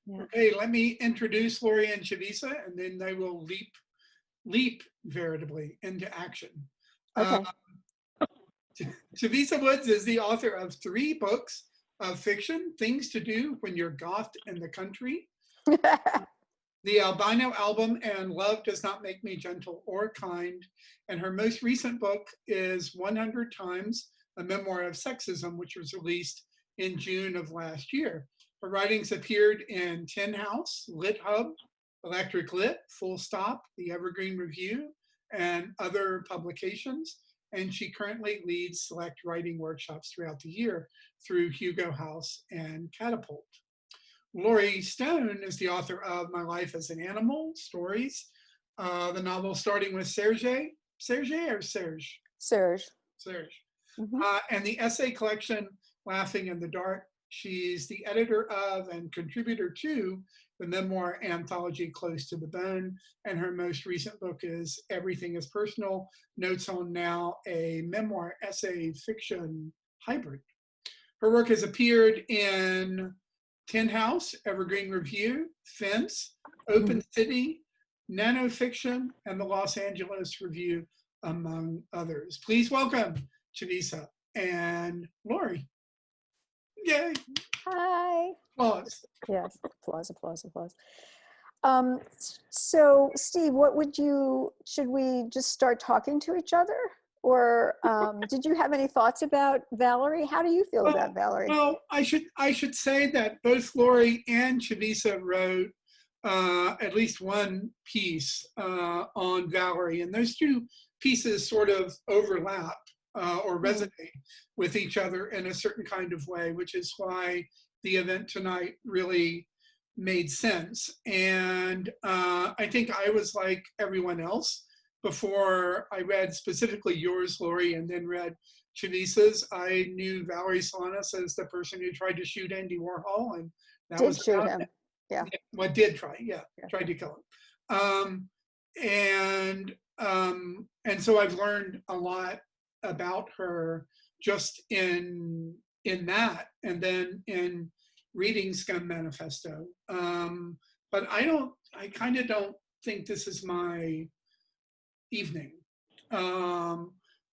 Yeah. Okay, let me introduce Laurie and Chavisa, and then they will leap veritably into action. Okay. Chavisa Woods is the author of 3 books of fiction: Things to Do When You're Gothed in the Country, The Albino Album, and Love Does Not Make Me Gentle or Kind. And her most recent book is 100 Times, a Memoir of Sexism, which was released in June of last year. Her writings appeared in Tin House, Lit Hub, Electric Lit, Full Stop, The Evergreen Review, and other publications. And she currently leads select writing workshops throughout the year through Hugo House and Catapult. Laurie Stone is the author of My Life as an Animal, Stories, the novel starting with Serge, Serge? Serge. Serge. Mhm. And the essay collection, Laughing in the Dark. She's the editor of and contributor to the memoir anthology Close to the Bone. And her most recent book is Everything is Personal, Notes on Now, a memoir essay fiction hybrid. Her work has appeared in Tin House, Evergreen Review, Fence, Open City, Nanofiction, and the Los Angeles Review, among others. Please welcome Chavisa and Laurie. Yay. Hi. Applause. Yes. Applause, applause, applause. So Steve, should we just start talking to each other? Or did you have any thoughts about Valerie? How do you feel about Valerie? Well, I should say that both Laurie and Chavisa wrote at least one piece on Valerie, and those 2 pieces sort of overlap or resonate with each other in a certain kind of way, which is why the event tonight really made sense. And I think I was like everyone else. Before I read specifically yours, Laurie, and then read Chavisa's, I knew Valerie Solanas as the person who tried to shoot Andy Warhol, and that Did was shoot about him. it. Yeah. Well, did try, yeah, tried to kill him. And so I've learned a lot about her just in that, and then in reading SCUM Manifesto. But I kind of don't think this is my evening.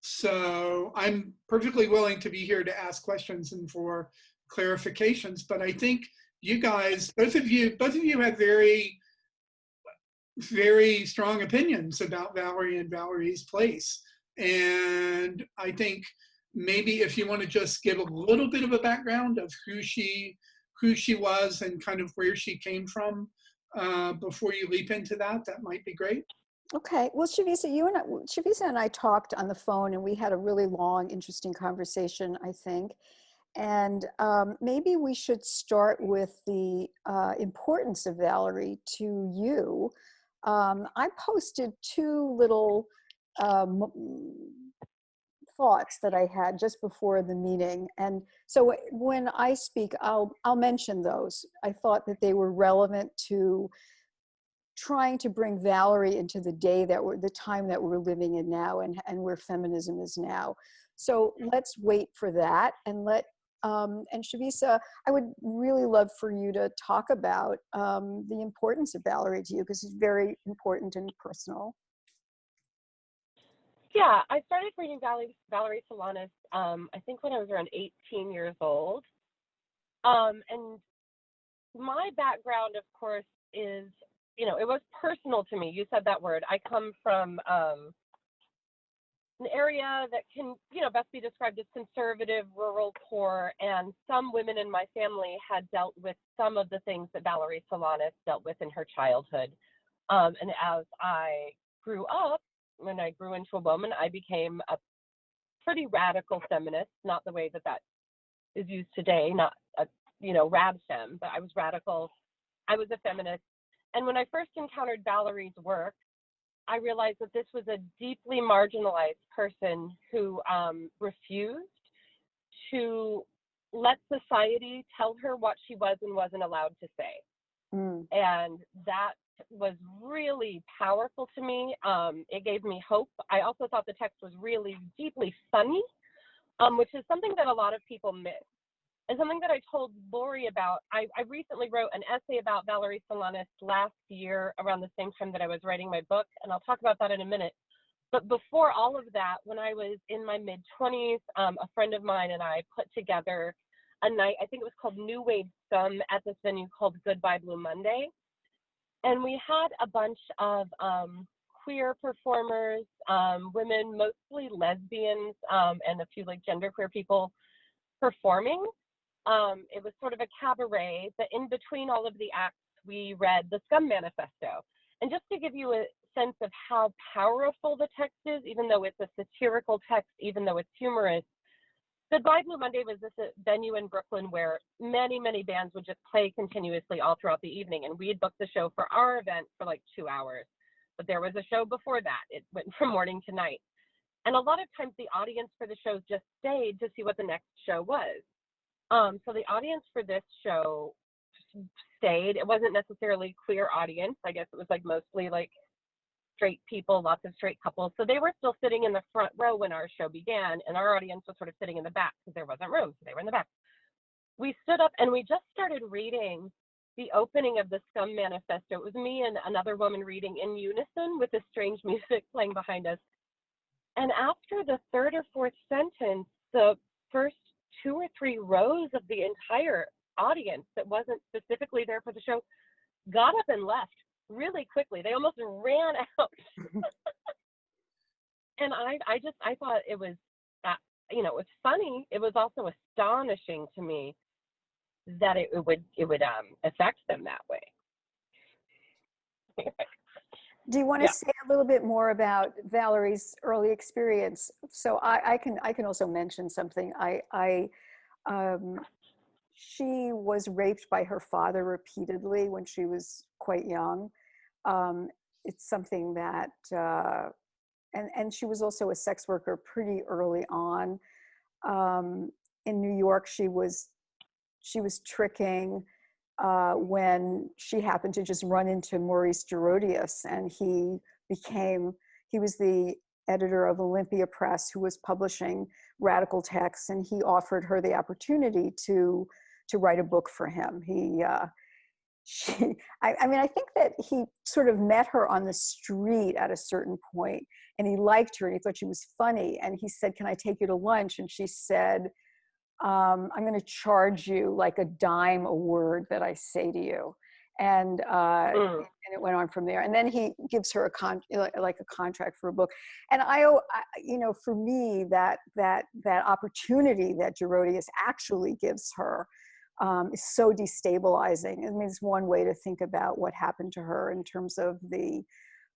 So I'm perfectly willing to be here to ask questions and for clarifications, but I think you guys, both of you have very, very strong opinions about Valerie and Valerie's place. And I think maybe if you want to just give a little bit of a background of who she was and kind of where she came from before you leap into that might be great. Okay. Well, Chavisa and I talked on the phone, and we had a really long, interesting conversation, I think. And maybe we should start with the importance of Valerie to you. I posted 2 little thoughts that I had just before the meeting. And so when I speak, I'll mention those. I thought that they were relevant to trying to bring Valerie into the time that we're living in now, and where feminism is now. So let's wait for that, and and Chavisa, I would really love for you to talk about the importance of Valerie to you, because it's very important and personal. Yeah, I started reading Valerie Solanas, I think when I was around 18 years old. And my background, of course, is, it was personal to me. You said that word. I come from an area that can, best be described as conservative, rural, poor, and some women in my family had dealt with some of the things that Valerie Solanas dealt with in her childhood. And as I grew up, when I grew into a woman, I became a pretty radical feminist, not the way that is used today, not rad fem, but I was radical. I was a feminist. And when I first encountered Valerie's work, I realized that this was a deeply marginalized person who refused to let society tell her what she was and wasn't allowed to say. And that was really powerful to me. It gave me hope. I also thought the text was really deeply funny, which is something that a lot of people miss. And something that I told Laurie about, I recently wrote an essay about Valerie Solanas last year around the same time that I was writing my book, and I'll talk about that in a minute. But before all of that, when I was in my mid-20s, a friend of mine and I put together a night, I think it was called New Wave SCUM, at this venue called Goodbye Blue Monday. And we had a bunch of queer performers, women, mostly lesbians, and a few like genderqueer people performing. It was sort of a cabaret, but in between all of the acts, we read the SCUM Manifesto. And just to give you a sense of how powerful the text is, even though it's a satirical text, even though it's humorous, Goodbye Blue Monday was this venue in Brooklyn where many, many bands would just play continuously all throughout the evening. And we had booked the show for our event for like 2 hours. But there was a show before that. It went from morning to night. And a lot of times the audience for the shows just stayed to see what the next show was. So the audience for this show stayed. It wasn't necessarily queer audience. I guess it was like mostly like straight people, lots of straight couples. So they were still sitting in the front row when our show began, and our audience was sort of sitting in the back because there wasn't room, so they were in the back. We stood up and we just started reading the opening of the SCUM Manifesto. It was me and another woman reading in unison with this strange music playing behind us. And after the third or fourth sentence, the first 2 or 3 rows of the entire audience that wasn't specifically there for the show got up and left really quickly. They almost ran out. And I thought it was, it was funny. It was also astonishing to me that it would affect them that way. Do you want to say a little bit more about Valerie's early experience? So I can also mention something. She was raped by her father repeatedly when she was quite young. It's something that, and she was also a sex worker pretty early on. In New York, she was tricking when she happened to just run into Maurice Gerodius, and he was the editor of Olympia Press, who was publishing radical texts, and he offered her the opportunity to write a book for him. I think that he sort of met her on the street at a certain point, and he liked her and he thought she was funny, and he said, "Can I take you to lunch?" And she said, "I'm going to charge you like a dime a word that I say to you." And it went on from there. And then he gives her a contract for a book. And for me, that opportunity that Gerodius actually gives her is so destabilizing. I mean, it's one way to think about what happened to her in terms of the,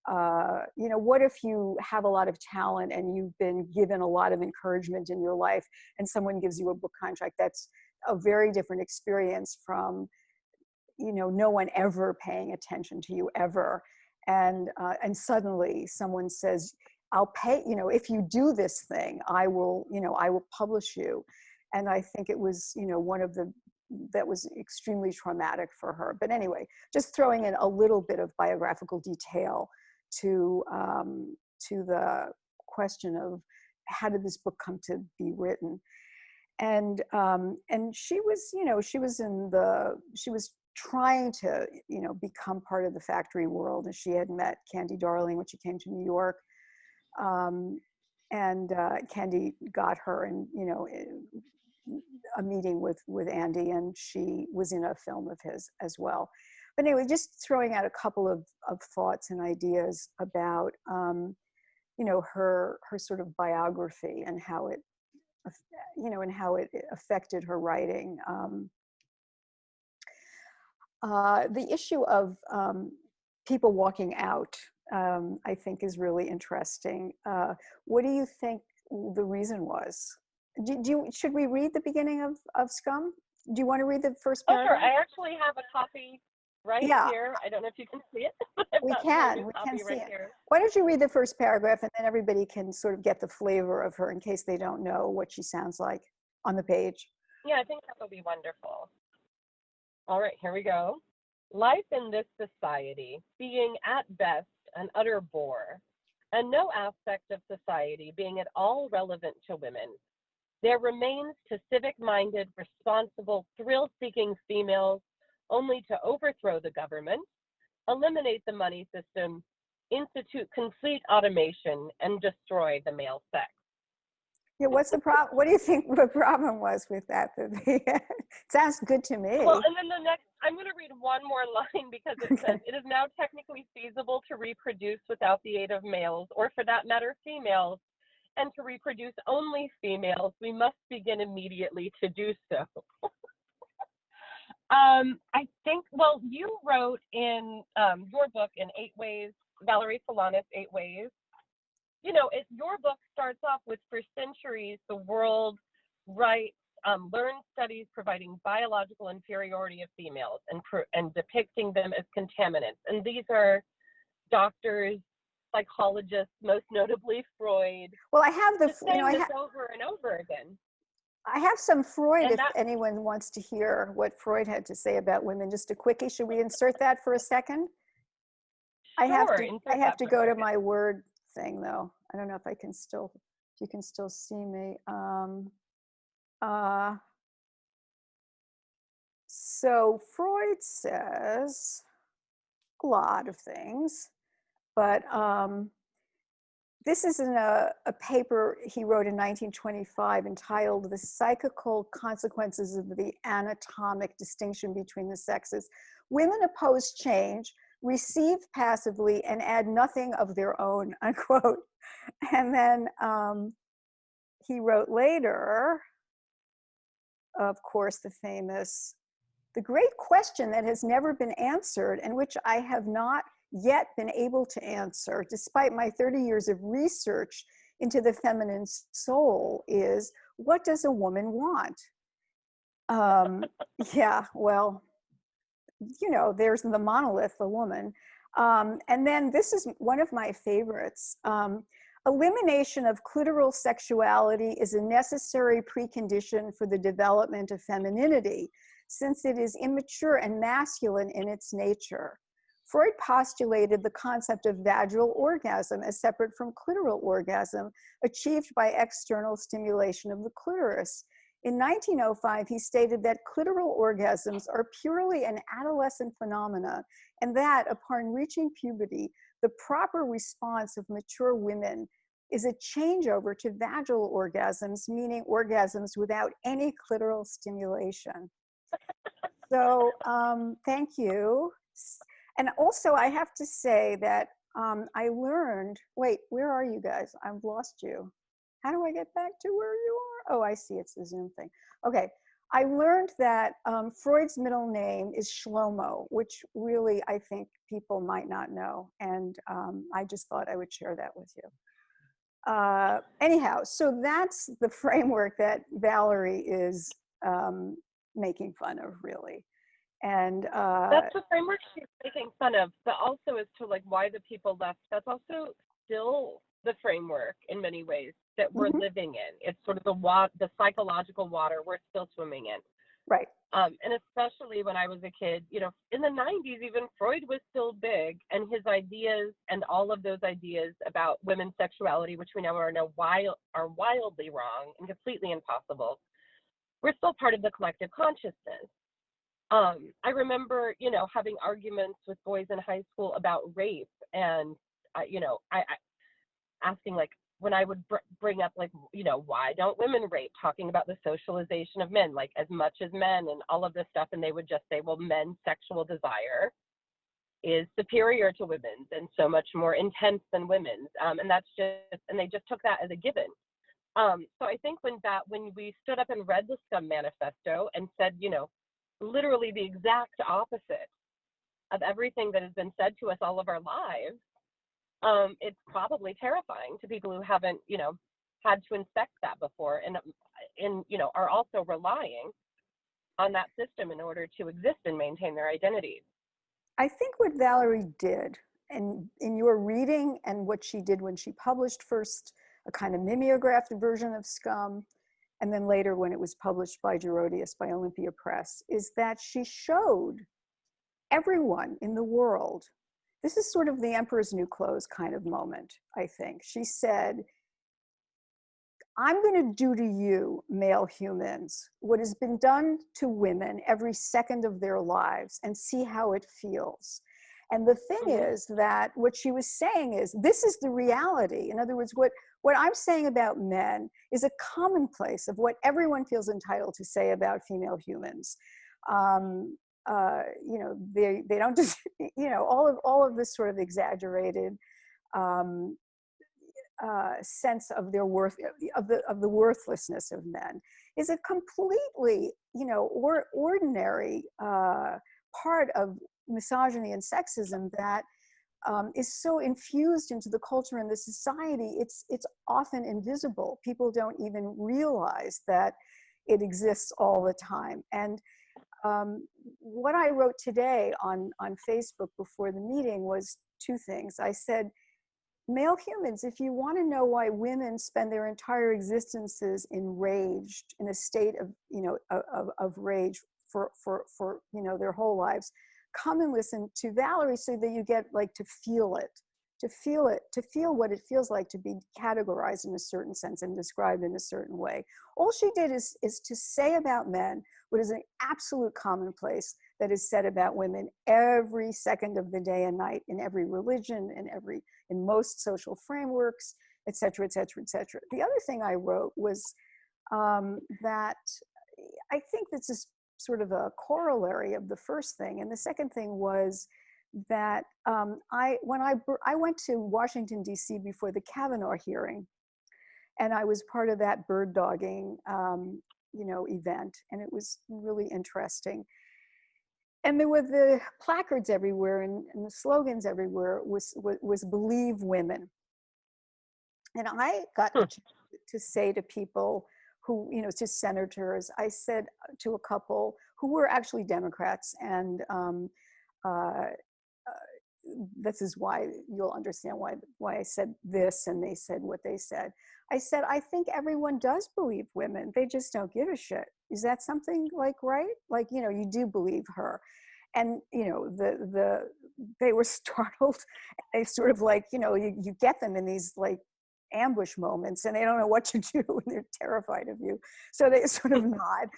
what if you have a lot of talent and you've been given a lot of encouragement in your life and someone gives you a book contract? That's a very different experience from, no one ever paying attention to you ever. And suddenly someone says, "I'll pay, if you do this thing, I will publish you." And I think it was, that was extremely traumatic for her. But anyway, just throwing in a little bit of biographical detail to the question of how did this book come to be written. And she was, she was trying to, become part of the factory world. And she had met Candy Darling when she came to New York. And Candy got her and, a meeting with Andy, and she was in a film of his as well. But anyway, just throwing out a couple of thoughts and ideas about, her sort of biography and how it, affected her writing. The issue of people walking out, I think, is really interesting. What do you think the reason was? Should we read the beginning of SCUM? Do you want to read the first paragraph? Oh, sure. I actually have a copy right here. I don't know if you can see it. We can see it. Why don't you read the first paragraph, and then everybody can sort of get the flavor of her in case they don't know what she sounds like on the page. Yeah, I think that would be wonderful. All right, here we go. Life in this society being at best an utter bore, and no aspect of society being at all relevant to women, There remains to civic-minded, responsible, thrill-seeking females only to overthrow the government, eliminate the money system, institute complete automation, and destroy the male sex. Yeah, what's the problem? What do you think the problem was with that? Sounds good to me. Well, and then the next, I'm going to read one more line because it says, it is now technically feasible to reproduce without the aid of males, or for that matter, females, and to reproduce only females. We must begin immediately to do so. I think, well, you wrote in your book in 8 Ways, Valerie Solanas, 8 Ways. You know, your book starts off with, for centuries, the world writes, learned studies providing biological inferiority of females and depicting them as contaminants. And these are doctors, psychologists, most notably Freud. Well, I have the, saying this over and over again. I have some Freud, if anyone wants to hear what Freud had to say about women. Just a quickie, should we insert that for a second? Sure, I have to go to my Word thing though. I don't know if I can still, if you can still see me. So Freud says a lot of things, but this is in a paper he wrote in 1925 entitled "The Psychical Consequences of the Anatomic Distinction Between the Sexes. Women oppose change, receive passively, and add nothing of their own," unquote. And then he wrote later, of course, the famous, "The great question that has never been answered and which I have not yet been able to answer, despite my 30 years of research into the feminine soul, is, what does a woman want?" Yeah, well, you know, there's the monolith, the woman. And then this is one of my favorites. "Elimination of clitoral sexuality is a necessary precondition for the development of femininity, since it is immature and masculine in its nature. Freud postulated the concept of vaginal orgasm as separate from clitoral orgasm, achieved by external stimulation of the clitoris. In 1905, he stated that clitoral orgasms are purely an adolescent phenomena, and that upon reaching puberty, the proper response of mature women is a changeover to vaginal orgasms, meaning orgasms without any clitoral stimulation." So thank you. And also I have to say that I learned, wait, where are you guys? I've lost you. How do I get back to where you are? Oh, I see, it's the Zoom thing. Okay, I learned that Freud's middle name is Shlomo, which really I think people might not know. And I just thought I would share that with you. Anyhow, so that's the framework that Valerie is making fun of, really. And that's the framework she's making fun of, but also as to like why the people left, that's also still the framework in many ways that we're living in. It's sort of the psychological water we're still swimming in. Right. And especially when I was a kid, you know, in the 90s, even Freud was still big, and his ideas and all of those ideas about women's sexuality, which we now are wildly wrong and completely impossible, we're still part of the collective consciousness. I remember, you know, having arguments with boys in high school about rape, and, you know, I asking, like, when I would bring up, like, you know, why don't women rape, talking about the socialization of men, like, as much as men and all of this stuff, and they would just say, well, men's sexual desire is superior to women's and so much more intense than women's, and they just took that as a given. So I think when we stood up and read the SCUM Manifesto and said, you know, literally the exact opposite of everything that has been said to us all of our lives, it's probably terrifying to people who haven't, you know, had to inspect that before, and you know, are also relying on that system in order to exist and maintain their identities. I think what Valerie did, and in your reading, and what she did when she published first a kind of mimeographed version of SCUM, and then later when it was published by Gerodius by Olympia Press, is that she showed everyone in the world, this is sort of the emperor's new clothes kind of moment, I think. She said, I'm going to do to you, male humans, what has been done to women every second of their lives and see how it feels. And the thing is that what she was saying is, this is the reality. In other words, what I'm saying about men is a commonplace of what everyone feels entitled to say about female humans. You know, they don't just, you know, all of this sort of exaggerated sense of their worth, of the worthlessness of men, is a completely, you know, ordinary part of misogyny and sexism that is so infused into the culture and the society. It's often invisible. People don't even realize that it exists all the time. And what I wrote today on Facebook before the meeting was two things. I said, male humans, if you want to know why women spend their entire existences enraged, in a state of, you know, of rage for you know, their whole lives, come and listen to Valerie, so that you get like to feel it, to feel what it feels like to be categorized in a certain sense and described in a certain way. All she did is to say about men what is an absolute commonplace that is said about women every second of the day and night, in every religion, in most social frameworks, et cetera, et cetera, et cetera. The other thing I wrote was that I think this is sort of a corollary of the first thing. And the second thing was that I went to Washington, D.C. before the Kavanaugh hearing, and I was part of that bird dogging, you know, event, and it was really interesting. And there were the placards everywhere, and the slogans everywhere was "Believe Women." And I got to say to people who, you know, to senators, I said to a couple who were actually Democrats, and this is why you'll understand why I said this, and they said what they said. I said, I think everyone does believe women. They just don't give a shit. Is that something like right? Like, you know, you do believe her. And, you know, they were startled. They sort of like, you know, you get them in these like ambush moments, and they don't know what to do, and they're terrified of you. So they sort of nod.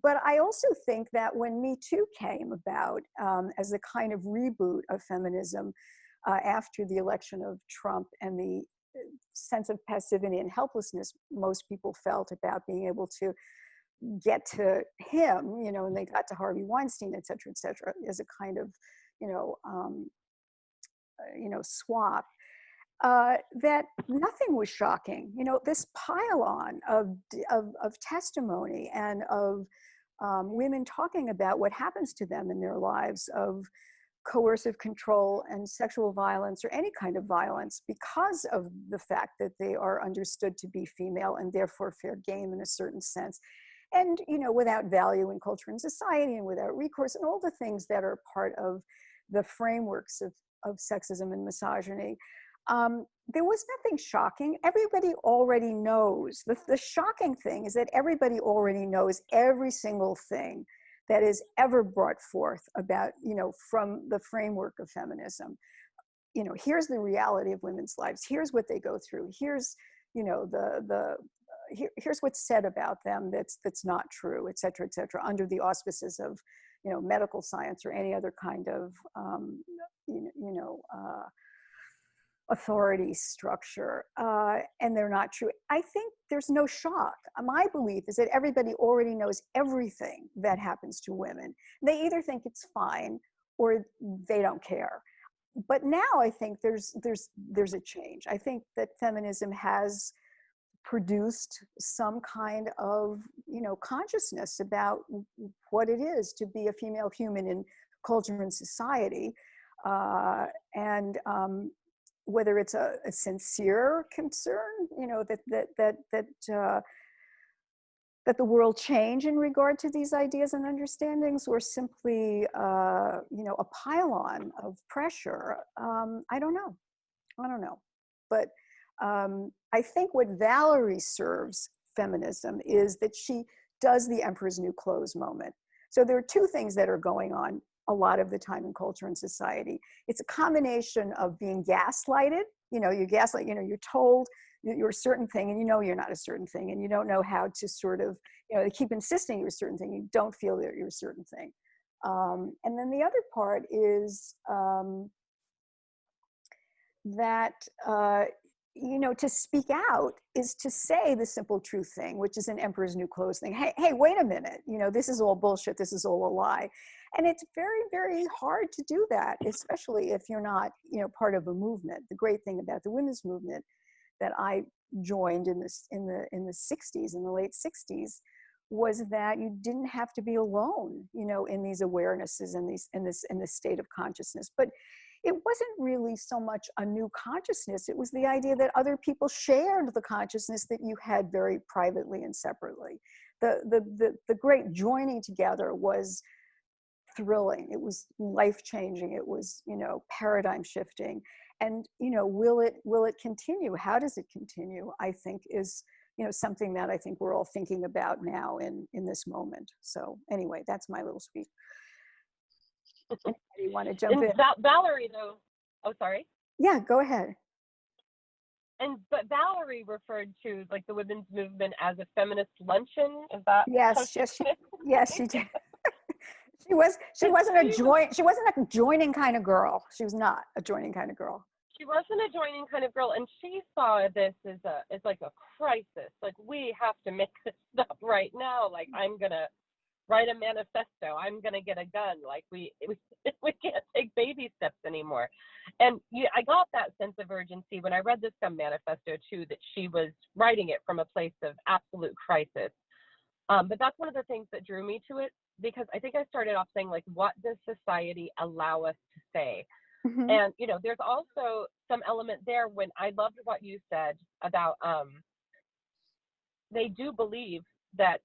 But I also think that when Me Too came about as a kind of reboot of feminism after the election of Trump, and the sense of passivity and helplessness most people felt about being able to get to him, you know, and they got to Harvey Weinstein, et cetera, as a kind of, you know, swap. That nothing was shocking. You know, this pile-on of testimony and of women talking about what happens to them in their lives, of coercive control and sexual violence, or any kind of violence, because of the fact that they are understood to be female and therefore fair game in a certain sense. And, you know, without value in culture and society, and without recourse, and all the things that are part of the frameworks of sexism and misogyny. There was nothing shocking. Everybody already knows. The shocking thing is that everybody already knows every single thing that is ever brought forth about, you know, from the framework of feminism. You know, here's the reality of women's lives. Here's what they go through. Here's, you know, here's what's said about them that's not true, et cetera, under the auspices of, you know, medical science or any other kind of, authority structure, and they're not true. I think there's no shock. My belief is that everybody already knows everything that happens to women. They either think it's fine or they don't care. But now I think there's a change. I think that feminism has produced some kind of, you know, consciousness about what it is to be a female human in culture and society, and whether it's a sincere concern, you know, that the world change in regard to these ideas and understandings, or simply, you know, a pile-on of pressure. I don't know. But I think what Valerie serves feminism is that she does the emperor's new clothes moment. So there are two things that are going on a lot of the time in culture and society. It's a combination of being gaslighted. You know, you're gaslighted, you know, you're told you're a certain thing and you know you're not a certain thing, and you don't know how to sort of, they keep insisting you're a certain thing, you don't feel that you're a certain thing. And then the other part is that to speak out is to say the simple truth thing, which is an emperor's new clothes thing. Hey, wait a minute, this is all bullshit, this is all a lie. And it's very, very hard to do that, especially if you're not, part of a movement. The great thing about the women's movement that I joined in the 60s, in the late 60s, was that you didn't have to be alone, in these awarenesses and in this state of consciousness. But it wasn't really so much a new consciousness. It was the idea that other people shared the consciousness that you had very privately and separately. The great joining together was thrilling. It was life-changing. It was, paradigm shifting. And, will it continue? How does it continue? I think is, something that I think we're all thinking about now in this moment. So anyway, that's my little speech. You want to jump in? Valerie, though. Oh, sorry. Yeah, go ahead. But Valerie referred to like the women's movement as a feminist luncheon. Is that? Yes, she did. She wasn't a joining kind of girl. She was not a joining kind of girl. She wasn't a joining kind of girl, and she saw this as like a crisis. Like, we have to make this stop right now. Like, I'm gonna write a manifesto. I'm gonna get a gun. Like, we can't take baby steps anymore. And I got that sense of urgency when I read the SCUM manifesto too, that she was writing it from a place of absolute crisis. But that's one of the things that drew me to it, because I think I started off saying, like, what does society allow us to say? Mm-hmm. And, there's also some element there when I loved what you said about they do believe that,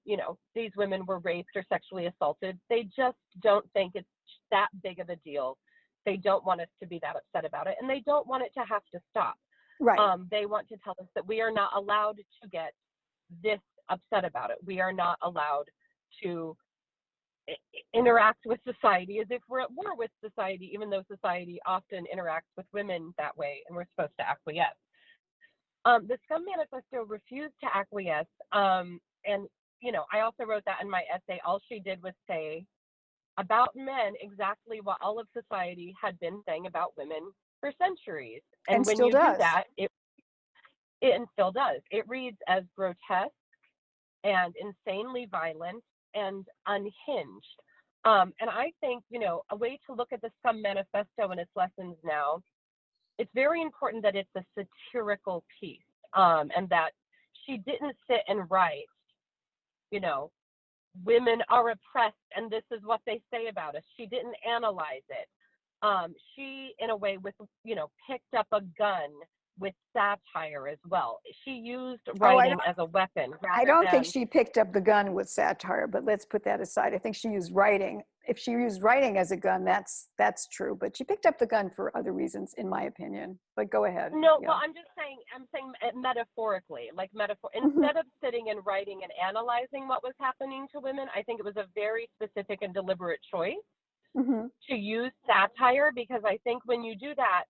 these women were raped or sexually assaulted. They just don't think it's that big of a deal. They don't want us to be that upset about it, and they don't want it to have to stop. Right. They want to tell us that we are not allowed to get this upset about it. We are not allowed to interact with society as if we're at war with society, even though society often interacts with women that way, and we're supposed to acquiesce. The SCUM manifesto refused to acquiesce, and I also wrote that in my essay. All she did was say about men exactly what all of society had been saying about women for centuries. And when you do that, it still does. It reads as grotesque and insanely violent and unhinged. And I think, a way to look at the SCUM manifesto and its lessons now, it's very important that it's a satirical piece, and that she didn't sit and write, women are oppressed and this is what they say about us. She didn't analyze it. She, in a way, picked up a gun with satire as well. She used writing as a weapon. I don't think she picked up the gun with satire, but let's put that aside. I think she used writing. If she used writing as a gun, that's true. But she picked up the gun for other reasons, in my opinion. But go ahead. No, yeah. Well, I'm saying metaphorically, instead of sitting and writing and analyzing what was happening to women, I think it was a very specific and deliberate choice to use satire, because I think when you do that,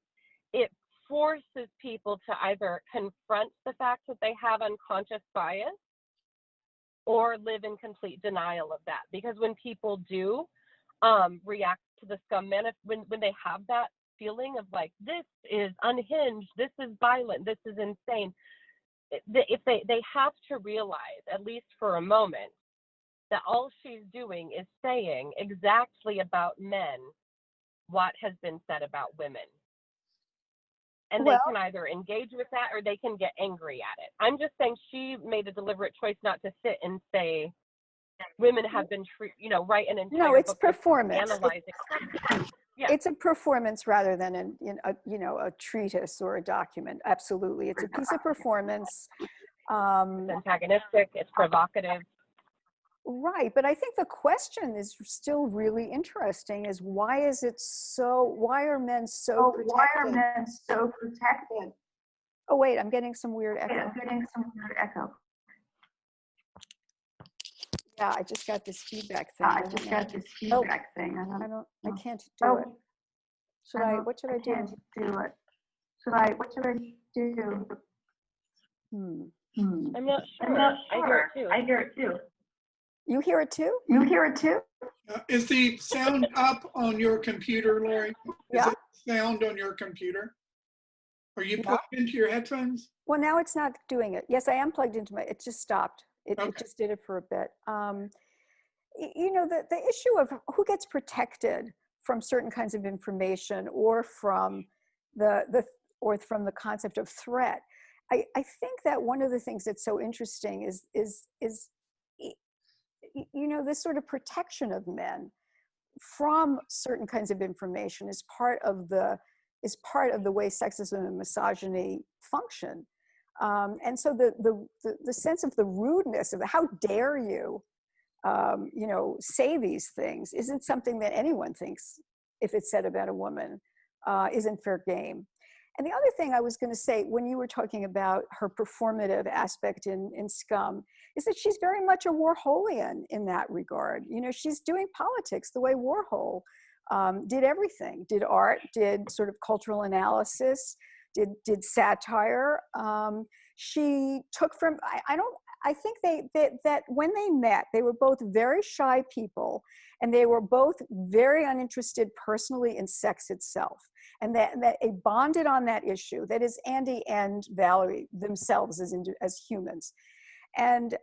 it forces people to either confront the fact that they have unconscious bias or live in complete denial of that. Because when people do react to the SCUM when they have that feeling of like, this is unhinged, this is violent, this is insane, if they have to realize, at least for a moment, that all she's doing is saying exactly about men what has been said about women. And they can either engage with that or they can get angry at it. I'm just saying she made a deliberate choice not to sit and say women have been, write an entire book. No, it's performance. Analyzing. It's a performance rather than a treatise or a document. Absolutely, it's a piece of performance. It's antagonistic. It's provocative. Right, but I think the question is still really interesting: is why are men so protected? Oh wait, I'm getting some weird echo. Yeah, I just got this feedback thing. I can't do it. What should I do? What should I do? Hmm. I'm not I'm sure. not I hear it sure. too. I hear it too. You hear it too? You hear it too? Is the sound up on your computer, Laurie? Is Yeah. it sound on your computer? Are you Yeah. plugged into your headphones? Well, now it's not doing it. Yes, I am plugged into my, it just stopped. It Okay. just did it for a bit. You know, the issue of who gets protected from certain kinds of information or from the concept of threat. I think that one of the things that's so interesting is you know, this sort of protection of men from certain kinds of information is part of the way sexism and misogyny function. And so the sense of the rudeness of how dare you, you know, say these things isn't something that anyone thinks, if it's said about a woman, isn't fair game. And the other thing I was going to say, when you were talking about her performative aspect in SCUM, is that she's very much a Warholian in that regard. You know, she's doing politics the way Warhol did everything, did art, did sort of cultural analysis, did satire. She took from, I think that when they met, they were both very shy people, and they were both very uninterested personally in sex itself. And that they bonded on that issue. That is Andy and Valerie themselves as humans. And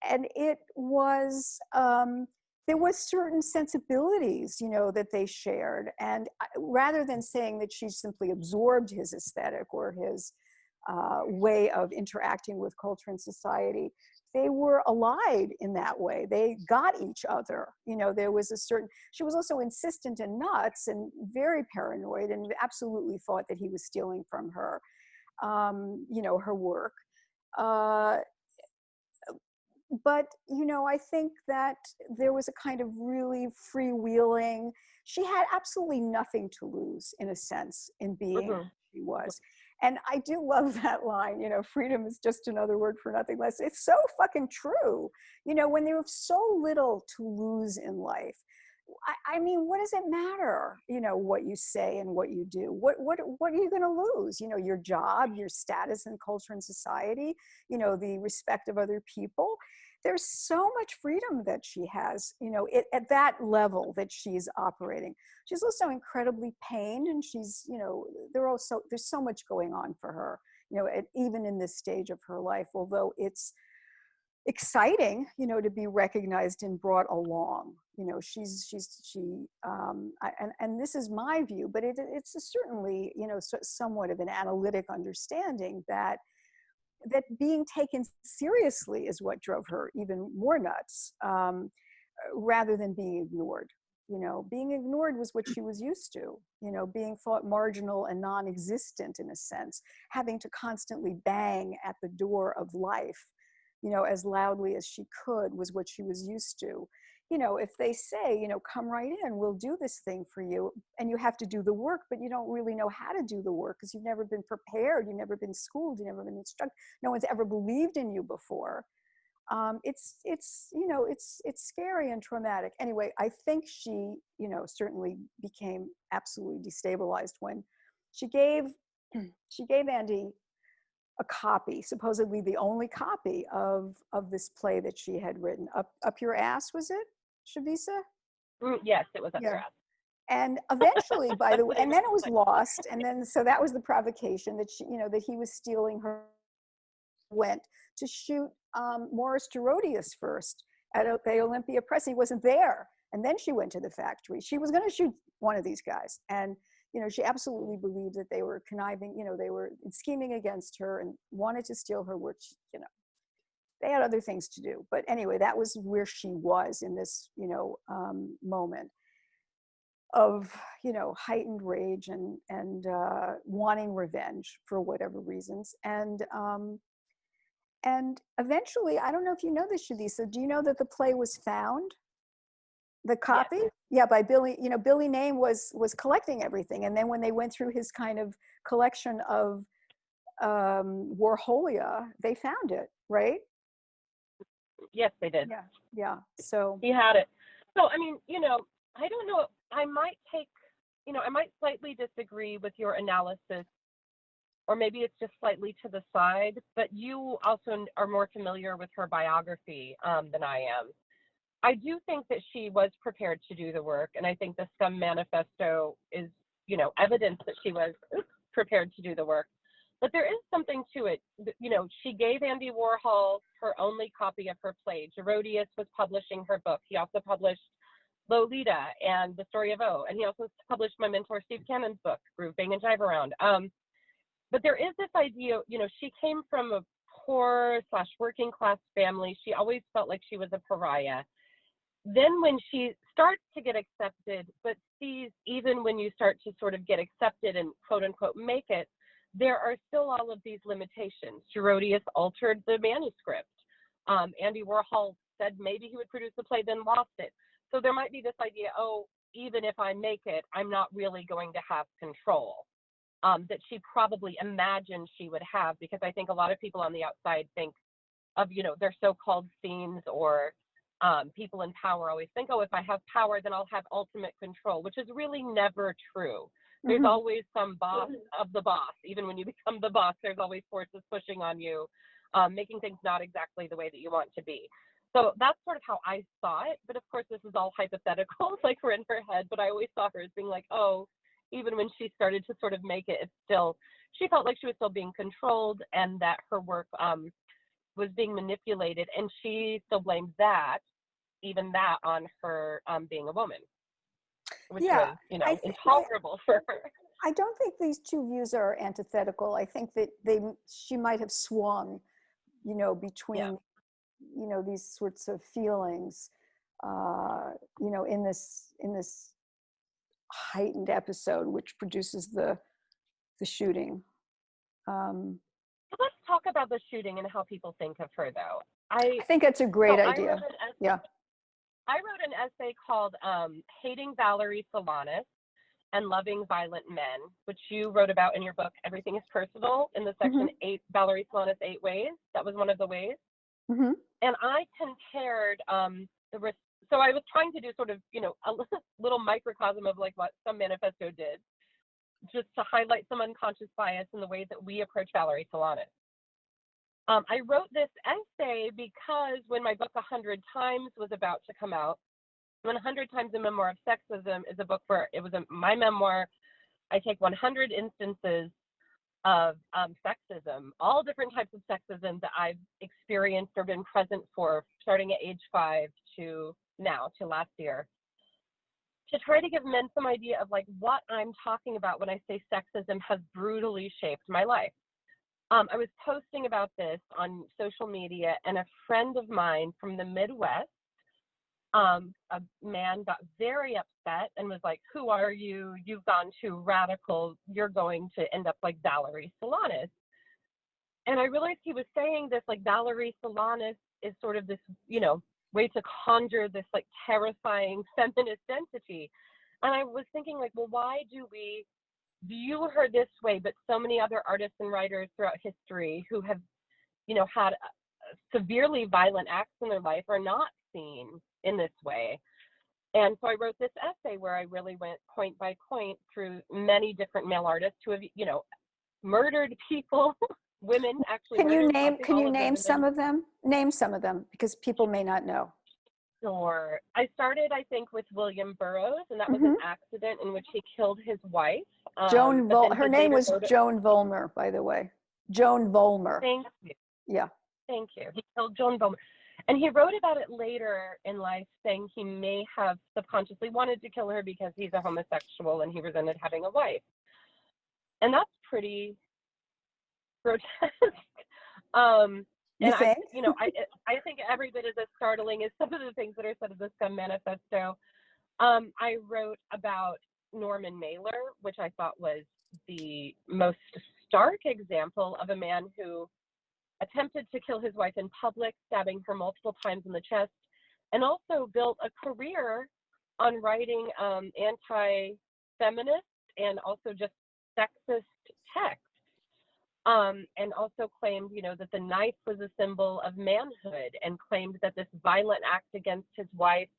it was, there was certain sensibilities, you know, that they shared. And rather than saying that she simply absorbed his aesthetic or his way of interacting with culture and society, they were allied in that way. They got each other. You know, there was a certain, she was also insistent and nuts and very paranoid and absolutely thought that he was stealing from her, you know, her work. But, you know, I think that there was a kind of really freewheeling, she had absolutely nothing to lose, in a sense, in being who she was. And I do love that line, you know, freedom is just another word for nothing less. It's so fucking true. You know, when you have so little to lose in life, I mean, what does it matter, you know, what you say and what you do? What are you going to lose? You know, your job, your status in culture and society, you know, the respect of other people. There's so much freedom that she has, you know, at that level that she's operating. She's also incredibly pained, and she's, you know, there's so much going on for her, you know, even in this stage of her life, although it's exciting, you know, to be recognized and brought along. You know, and this is my view, but it's certainly, you know, somewhat of an analytic understanding that being taken seriously is what drove her even more nuts, rather than being ignored. You know, being ignored was what she was used to, you know, being thought marginal and non-existent in a sense, having to constantly bang at the door of life, you know, as loudly as she could was what she was used to. You know, if they say, you know, come right in, we'll do this thing for you, and you have to do the work, but you don't really know how to do the work because you've never been prepared, you've never been schooled, you've never been instructed, no one's ever believed in you before. It's you know, it's scary and traumatic. Anyway, I think she, you know, certainly became absolutely destabilized when she gave Andy a copy, supposedly the only copy of this play that she had written. Up Your Ass, was it, Chavisa? Yes, it was Up Your Ass. And eventually, by the way, and then it was lost, and then so that was the provocation that she, you know, that he was stealing her. Went to shoot Morris Gerodius first at the Olympia Press. He wasn't there, and then she went to the factory. She was going to shoot one of these guys, and you know, she absolutely believed that they were conniving. You know, they were scheming against her and wanted to steal her work. You know, they had other things to do. But anyway, that was where she was in this, you know, moment of, you know, heightened rage and wanting revenge for whatever reasons. And eventually, I don't know if you know this, Chavisa, do you know that the play was found? The copy? Yes. Yeah, by Billy, you know, Billy Name was collecting everything. And then when they went through his kind of collection of Warholia, they found it, right? Yes, they did. Yeah, yeah. So He had it. So, I mean, you know, I don't know. I might slightly disagree with your analysis or maybe it's just slightly to the side, but you also are more familiar with her biography than I am. I do think that she was prepared to do the work, and I think the SCUM Manifesto is, evidence that she was prepared to do the work. But there is something to it. She gave Andy Warhol her only copy of her play. Gerodius was publishing her book. He also published Lolita and The Story of O, and he also published my mentor Steve Cannon's book, Groove Bang and Jive Around. But there is this idea, she came from a poor / working class family. She always felt like she was a pariah. Then when she starts to get accepted, but sees even when you start to sort of get accepted and quote unquote make it, there are still all of these limitations. Gerodius altered the manuscript. Andy Warhol said maybe he would produce the play, then lost it. So there might be this idea, even if I make it, I'm not really going to have control, that she probably imagined she would have, because I think a lot of people on the outside think of, their so-called fiends or people in power always think, if I have power, then I'll have ultimate control, which is really never true. There's always some boss of the boss. Even when you become the boss, there's always forces pushing on you, making things not exactly the way that you want to be. So that's sort of how I saw it. But of course, this is all hypothetical, like we're in her head. But I always saw her as being like, even when she started to sort of make it, she felt like she was still being controlled and that her work was being manipulated. And she still blamed even that on her being a woman, which was, intolerable for her. I don't think these two views are antithetical. I think that she might have swung, between, these sorts of feelings, in this heightened episode, which produces the shooting. Let's talk about the shooting and how people think of her, though. I think it's a great idea. I wrote an essay called Hating Valerie Solanas and Loving Violent Men, which you wrote about in your book, Everything is Personal, in the section 8, Valerie Solanas 8 Ways. That was one of the ways. And I compared so I was trying to do sort of, a little microcosm of like what SCUM Manifesto did, just to highlight some unconscious bias in the way that we approach Valerie Solanas. I wrote this essay because when my book 100 Times was about to come out, when 100 Times a Memoir of Sexism is a book where it was my memoir, I take 100 instances of sexism, all different types of sexism that I've experienced or been present for, starting at age 5 to now, to last year, to try to give men some idea of like what I'm talking about when I say sexism has brutally shaped my life. I was posting about this on social media, and a friend of mine from the Midwest, a man got very upset and was like, "Who are you? You've gone too radical. You're going to end up like Valerie Solanas." And I realized he was saying this like Valerie Solanas is sort of this, way to conjure this like terrifying feminist entity. And I was thinking like, well, why do we view her this way, but so many other artists and writers throughout history who have, had severely violent acts in their life are not seen in this way? And so I wrote this essay where I really went point by point through many different male artists who have, murdered people, women actually. Can you name some of them? Name some of them, because people may not know. Sure. I started, I think, with William Burroughs, and that was an accident in which he killed his wife. Her name was Joan Vollmer, by the way. Joan Vollmer. Thank you. Yeah. Thank you. He killed Joan Vollmer. And he wrote about it later in life, saying he may have subconsciously wanted to kill her because he's a homosexual and he resented having a wife. And that's pretty grotesque. You think? I think every bit as startling as some of the things that are said in the SCUM Manifesto. I wrote about Norman Mailer, which I thought was the most stark example of a man who attempted to kill his wife in public, stabbing her multiple times in the chest, and also built a career on writing anti-feminist and also just sexist text. And also claimed, that the knife was a symbol of manhood, and claimed that this violent act against his wife,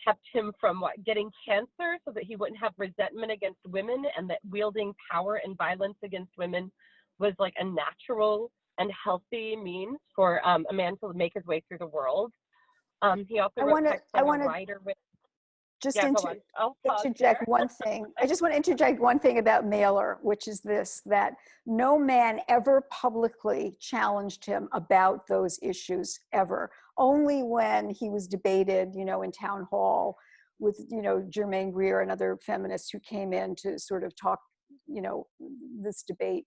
kept him from getting cancer, so that he wouldn't have resentment against women, and that wielding power and violence against women was like a natural and healthy means for a man to make his way through the world. He also wrote text on a writer with. Just Yeah, go on. I'll pause interject there. one thing. I just want to interject one thing about Mailer, which is this, that no man ever publicly challenged him about those issues, ever. Only when he was debated, you know, in town hall with, you know, Germaine Greer and other feminists who came in to sort of talk, you know, this debate.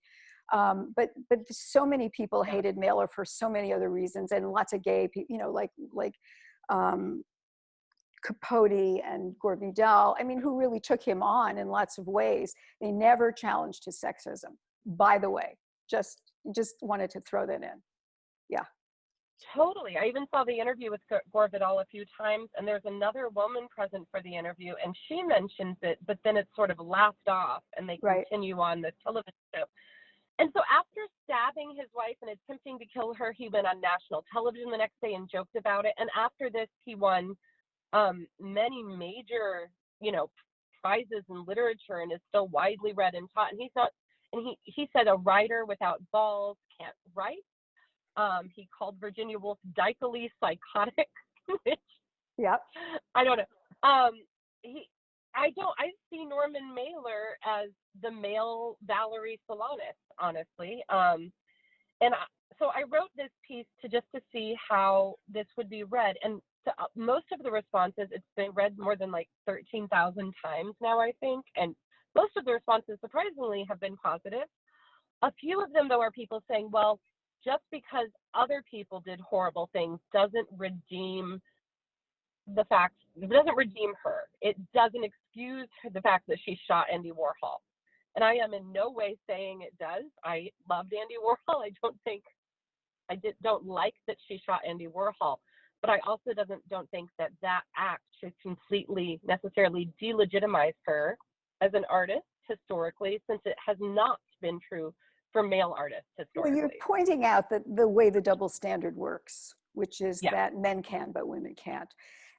But so many people hated Mailer for so many other reasons, and lots of gay people, you know, like Capote and Gore Vidal, I mean, who really took him on in lots of ways. They never challenged his sexism, by the way. Just wanted to throw that in. Yeah. Totally. I even saw the interview with Gore Vidal a few times, and there's another woman present for the interview, and she mentions it, but then it's sort of laughed off, and they continue on the television show. And so after stabbing his wife and attempting to kill her, he went on national television the next day and joked about it. And after this, he won many major, you know, prizes in literature, and is still widely read and taught. And he's not, and he said a writer without balls can't write. He called Virginia Woolf dically psychotic, which I don't know. I see Norman Mailer as the male Valerie Solanas, honestly. So I wrote this piece to see how this would be read, and most of the responses, it's been read more than like 13,000 times now, I think, and most of the responses, surprisingly, have been positive. A few of them, though, are people saying, well, just because other people did horrible things doesn't redeem the fact, it doesn't redeem her. It doesn't excuse the fact that she shot Andy Warhol. And I am in no way saying it does. I loved Andy Warhol. Don't like that she shot Andy Warhol. But I also don't think that act should completely necessarily delegitimize her as an artist historically, since it has not been true for male artists historically. Well, you're pointing out that the way the double standard works, which is that men can, but women can't.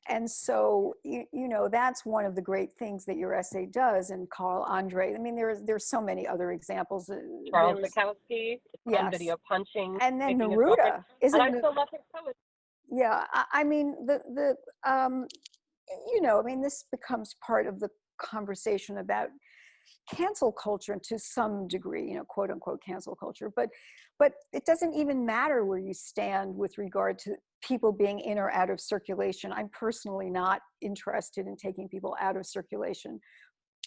And so, you know, that's one of the great things that your essay does. And Carl Andre, I mean, there's so many other examples. Charles Bukowski, on video punching. And then Neruda. And I still love his poetry. Yeah, I mean, you know, I mean, this becomes part of the conversation about cancel culture to some degree, you know, quote unquote cancel culture, but it doesn't even matter where you stand with regard to people being in or out of circulation. I'm personally not interested in taking people out of circulation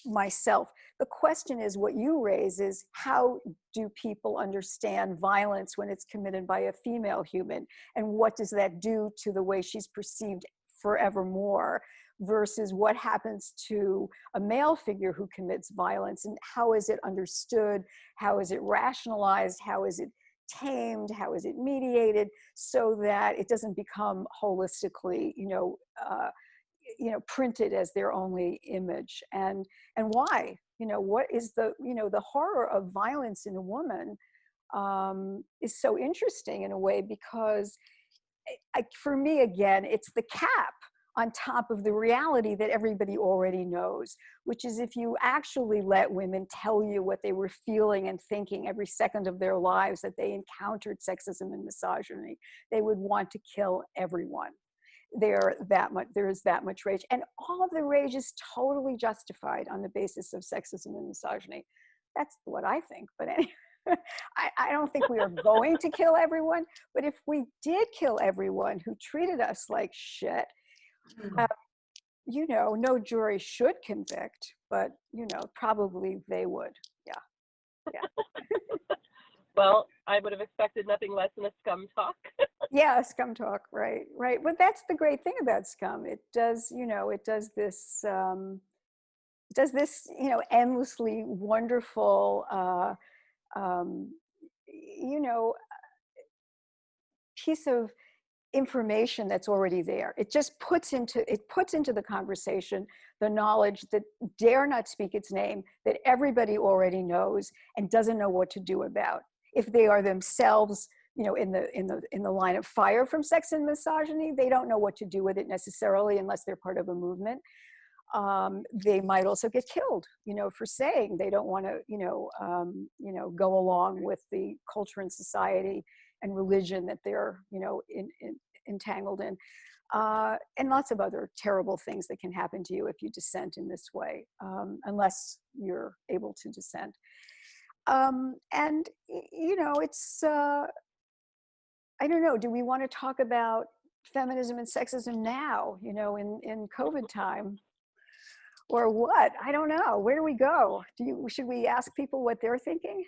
myself. The question is, what you raise is, how do people understand violence when it's committed by a female human, and what does that do to the way she's perceived forevermore, versus what happens to a male figure who commits violence, and how is it understood, how is it rationalized, how is it tamed, how is it mediated, so that it doesn't become holistically, you know, printed as their only image. And why, you know, what is the, you know, the horror of violence in a woman is so interesting in a way, because for me, again, it's the cap on top of the reality that everybody already knows, which is, if you actually let women tell you what they were feeling and thinking every second of their lives, that they encountered sexism and misogyny, they would want to kill everyone. There is that much rage, and all of the rage is totally justified on the basis of sexism and misogyny. That's what I think. But anyway, I don't think we are going to kill everyone, but if we did kill everyone who treated us like shit, you know, no jury should convict, but, you know, probably they would. Yeah. Well, I would have expected nothing less than a SCUM talk. Yeah, SCUM talk, right. But that's the great thing about SCUM. It does, you know, it does this, you know, endlessly wonderful, you know, piece of information that's already there. It just puts into the conversation the knowledge that dare not speak its name, that everybody already knows and doesn't know what to do about, if they are themselves in the line of fire from sex and misogyny. They don't know what to do with it necessarily unless they're part of a movement. They might also get killed, for saying they don't want to, go along with the culture and society and religion that they're, entangled in. And lots of other terrible things that can happen to you if you dissent in this way, unless you're able to dissent. And, it's, I don't know, do we want to talk about feminism and sexism now, in COVID time? Or what? I don't know. Where do we go? Should we ask people what they're thinking?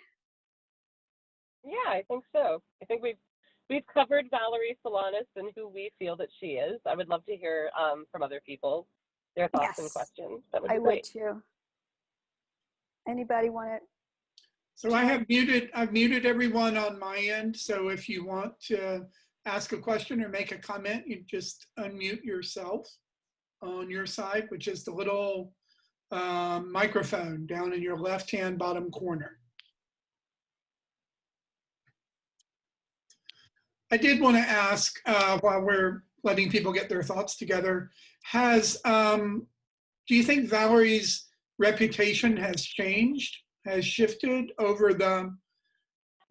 Yeah, I think so. I think we've covered Valerie Solanas and who we feel that she is. I would love to hear from other people their thoughts and questions. That would be great. I would too. Anybody want to? So I've muted everyone on my end. So if you want to ask a question or make a comment, you just unmute yourself on your side, which is the little microphone down in your left-hand bottom corner. I did want to ask, while we're letting people get their thoughts together, do you think Valerie's reputation has changed, has shifted over the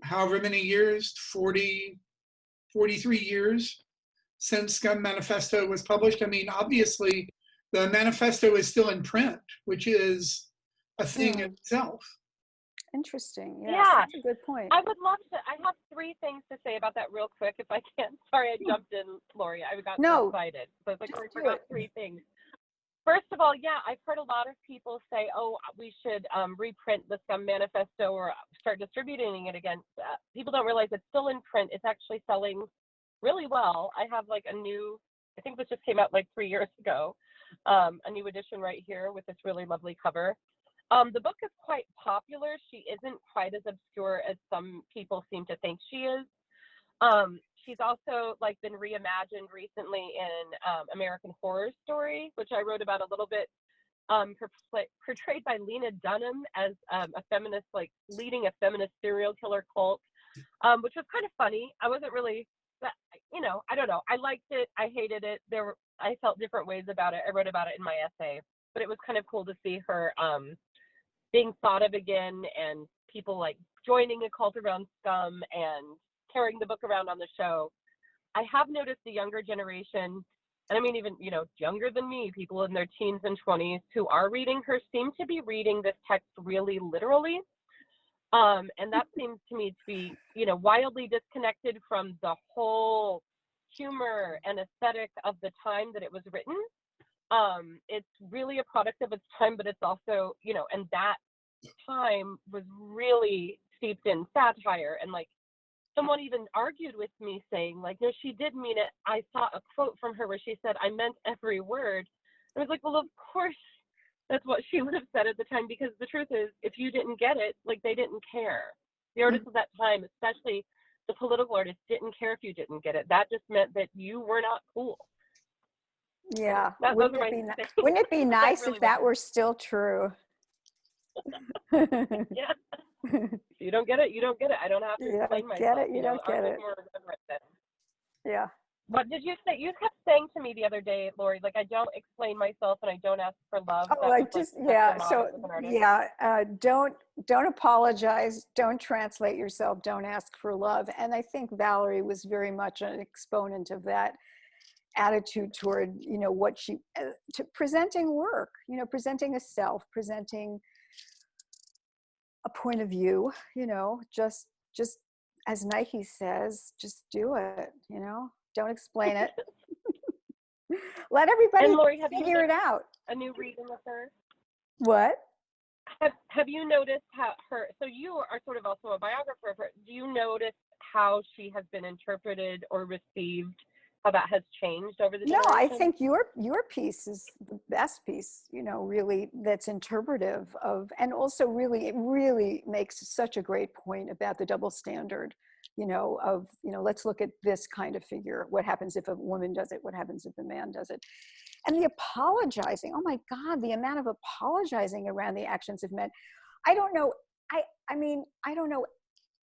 however many years, 43 years since SCUM Manifesto was published? I mean, obviously, the manifesto is still in print, which is a thing in itself. Interesting. Yes, Yeah, that's a good point. I would love to. I have three things to say about that real quick, if I can. Sorry, I jumped in, Laurie. I got so excited. So I was like, I forgot three things. First of all, yeah, I've heard a lot of people say, oh, we should reprint the SCUM Manifesto or start distributing it again. People don't realize it's still in print. It's actually selling really well. I have like a new, I think this just came out like 3 years ago, a new edition right here with this really lovely cover. The book is quite popular. She isn't quite as obscure as some people seem to think she is. She's also like been reimagined recently in American Horror Story, which I wrote about a little bit, portrayed by Lena Dunham as a feminist, like leading a feminist serial killer cult, which was kind of funny. I wasn't really, I don't know. I liked it. I hated it. I felt different ways about it. I wrote about it in my essay, but it was kind of cool to see her being thought of again and people like joining a cult around SCUM and carrying the book around on the show. I have noticed the younger generation, and I mean even, younger than me, people in their teens and 20s who are reading her seem to be reading this text really literally. And that seems to me to be, wildly disconnected from the whole humor and aesthetic of the time that it was written. It's really a product of its time, but it's also, and that time was really steeped in satire. And like someone even argued with me saying like, no, she did mean it. I saw a quote from her where she said, I meant every word. I was like, well, of course that's what she would have said at the time, because the truth is, if you didn't get it, like they didn't care. The artists of that time, especially the political artists, didn't care if you didn't get it. That just meant that you were not cool. Yeah. Wouldn't it be nice if that were still true? Yeah. If you don't get it, you don't get it. I don't have to explain myself. You don't get it. Yeah. What did you say? You kept saying to me the other day, Laurie, like I don't explain myself and I don't ask for love. Oh, don't apologize. Don't translate yourself. Don't ask for love. And I think Valerie was very much an exponent of that attitude toward, what she, to presenting work, presenting a self, presenting a point of view, just as Nike says, just do it, don't explain it. Let everybody Laurie, figure it out. A new reading of her? What? Have you noticed how so you are sort of also a biographer of her. Do you notice how she has been interpreted or received, how that has changed over the generation? No, I think your piece is the best piece, really, that's interpretive of, and also really, it really makes such a great point about the double standard, let's look at this kind of figure. What happens if a woman does it? What happens if a man does it? And the apologizing, oh my God, the amount of apologizing around the actions of men. I don't know, I mean, I don't know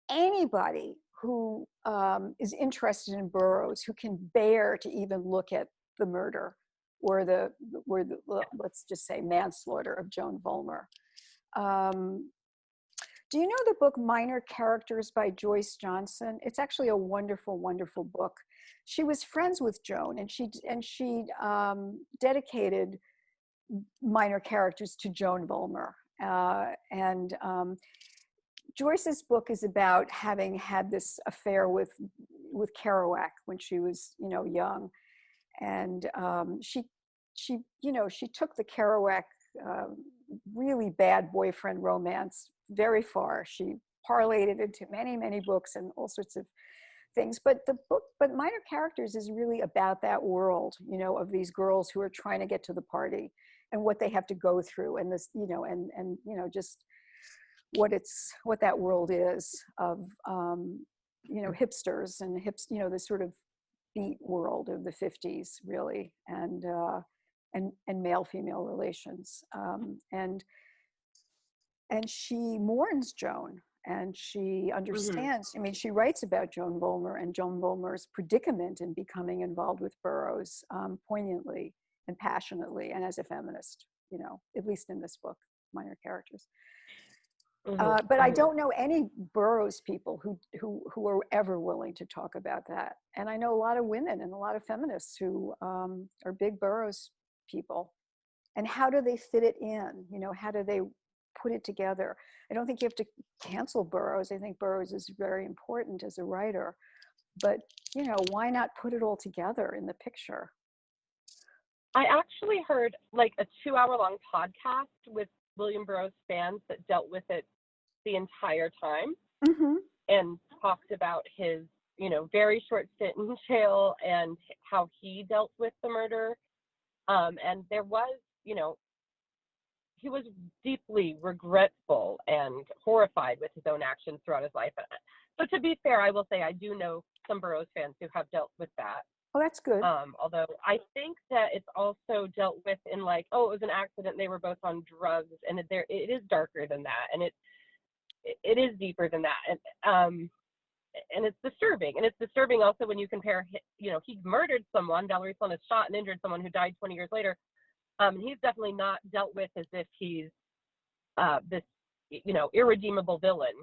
anybody who is interested in Burroughs, who can bear to even look at the murder or let's just say manslaughter of Joan Vollmer. Do you know the book Minor Characters by Joyce Johnson? It's actually a wonderful, wonderful book. She was friends with Joan, and she dedicated Minor Characters to Joan Vollmer. Joyce's book is about having had this affair with Kerouac when she was, young, and she took the Kerouac really bad boyfriend romance very far. She parlayed it into many, many books and all sorts of things. But Minor Characters is really about that world, of these girls who are trying to get to the party and what they have to go through, and this, just what that world is of, hipsters and the sort of beat world of the 50s, really, and male-female relations. And she mourns Joan, and she understands, I mean, she writes about Joan Vollmer and Joan Vollmer's predicament in becoming involved with Burroughs poignantly and passionately, and as a feminist, at least in this book, Minor Characters. But I don't know any Burroughs people who are ever willing to talk about that. And I know a lot of women and a lot of feminists who are big Burroughs people. And how do they fit it in? How do they put it together? I don't think you have to cancel Burroughs. I think Burroughs is very important as a writer. But, why not put it all together in the picture? I actually heard like a 2-hour-long podcast with William Burroughs fans that dealt with it the entire time, and talked about his, very short stint in jail and how he dealt with the murder. And there was, he was deeply regretful and horrified with his own actions throughout his life. So to be fair, I will say I do know some Burroughs fans who have dealt with that. Oh, that's good. Although I think that it's also dealt with in like, oh, it was an accident, they were both on drugs, and it is darker than that, and it is deeper than that, and it's disturbing. And it's disturbing also when you compare, he murdered someone, Valerie Solanas shot and injured someone who died 20 years later. He's definitely not dealt with as if he's this, irredeemable villain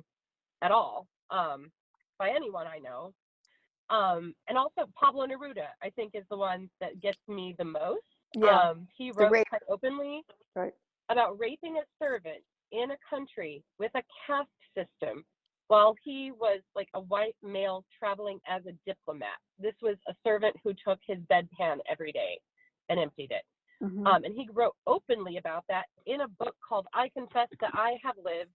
at all, by anyone I know. And also Pablo Neruda, I think, is the one that gets me the most. Yeah. He wrote quite openly about raping a servant in a country with a caste system while he was like a white male traveling as a diplomat. This was a servant who took his bedpan every day and emptied it. And he wrote openly about that in a book called I Confess That I Have Lived.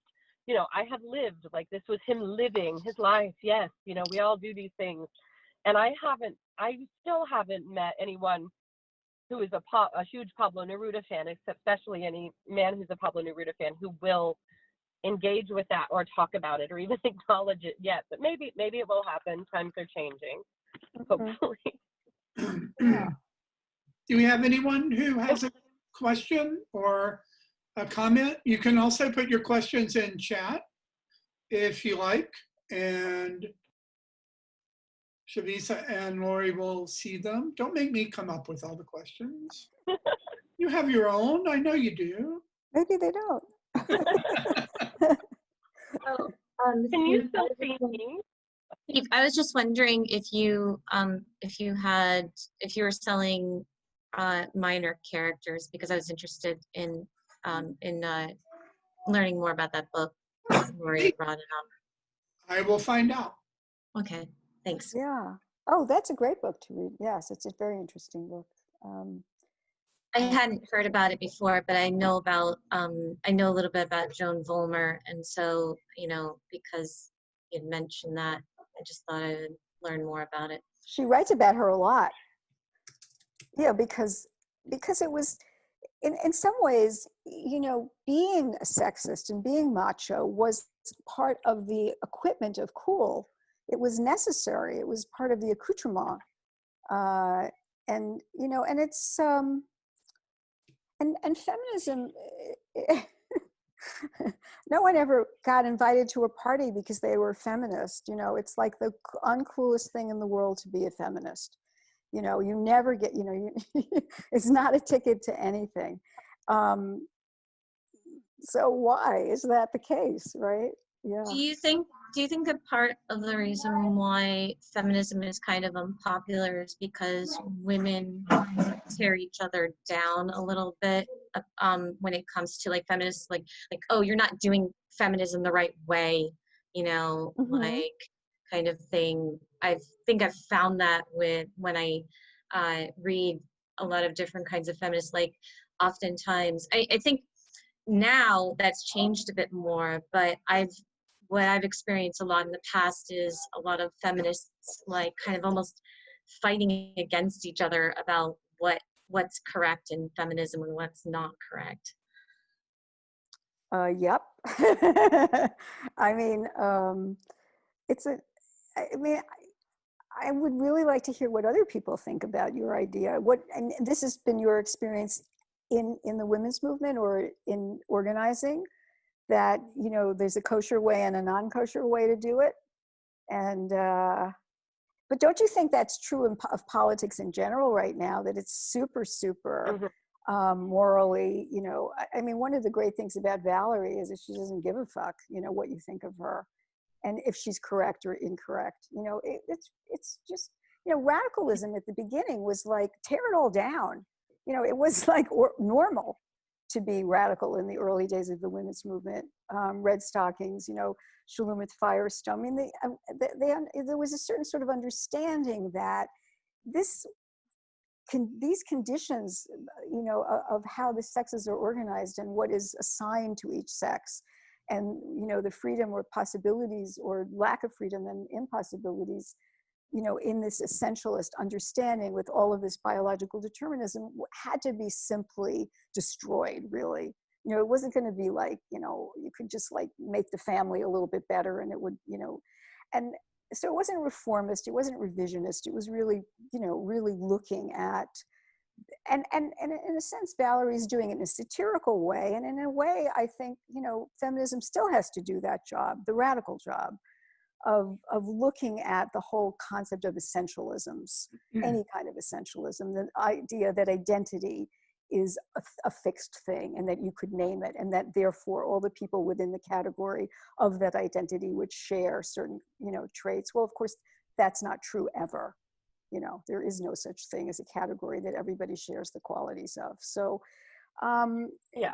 I have lived, like this was him living his life. Yes, we all do these things. And I still haven't met anyone who is a huge Pablo Neruda fan, especially any man who's a Pablo Neruda fan who will engage with that or talk about it or even acknowledge it yet. But maybe it will happen. Times are changing, hopefully. Do we have anyone who has a question or a comment? You can also put your questions in chat if you like, and Chavisa and Laurie will see them. Don't make me come up with all the questions. You have your own. I know you do. Maybe they don't. Can you still see me? Steve, I was just wondering if you were selling minor characters, because I was interested in learning more about that book. Laurie brought it up. I will find out. Okay, thanks. Yeah. Oh, that's a great book to read. Yes, it's a very interesting book. I hadn't heard about it before, but I know a little bit about Joan Vollmer, and so because you'd mentioned that, I just thought I would learn more about it. She writes about her a lot. Yeah, because it was, in some ways, being a sexist and being macho was part of the equipment of cool. It was necessary. It was part of the accoutrement. And it's, and feminism, No one ever got invited to a party because they were feminist. You know, it's like the uncoolest thing in the world to be a feminist. You know, you never get, you know, it's not a ticket to anything. So why is that the case, right? Yeah. Do you think a part of the reason why feminism is kind of unpopular is because women tear each other down a little bit when it comes to like feminists, like oh, you're not doing feminism the right way, you know, like kind of thing. I think I've found that with when I read a lot of different kinds of feminists, like oftentimes I think now that's changed a bit more, but what I've experienced a lot in the past is a lot of feminists like kind of almost fighting against each other about what's correct in feminism and what's not correct. Yep. I mean, I would really like to hear what other people think about your idea. And this has been your experience in the women's movement or in organizing, that, you know, there's a kosher way and a non-kosher way to do it. And, but don't you think that's true of politics in general right now, that it's super, morally, you know, I mean, one of the great things about Valerie is that she doesn't give a fuck, you know, what you think of her and if she's correct or incorrect. You know, it's just, you know, radicalism at the beginning was like, tear it all down. You know, it was like normal to be radical in the early days of the women's movement. Red Stockings, you know, Shulamith Firestone. I mean, there was a certain sort of understanding that these conditions, you know, of how the sexes are organized and what is assigned to each sex, and, you know, the freedom or possibilities or lack of freedom and impossibilities, you know, in this essentialist understanding with all of this biological determinism, had to be simply destroyed, really. You know, it wasn't going to be like, you know, you could just like make the family a little bit better and it would, you know, and so it wasn't reformist, it wasn't revisionist, it was really, you know, really looking at, and in a sense, Valerie's doing it in a satirical way. And in a way, I think, you know, feminism still has to do that job, the radical job of looking at the whole concept of essentialisms, any kind of essentialism, the idea that identity is a fixed thing and that you could name it, and that therefore all the people within the category of that identity would share certain, you know, traits. Well, of course, that's not true ever. You know, there is no such thing as a category that everybody shares the qualities of. So, Yeah.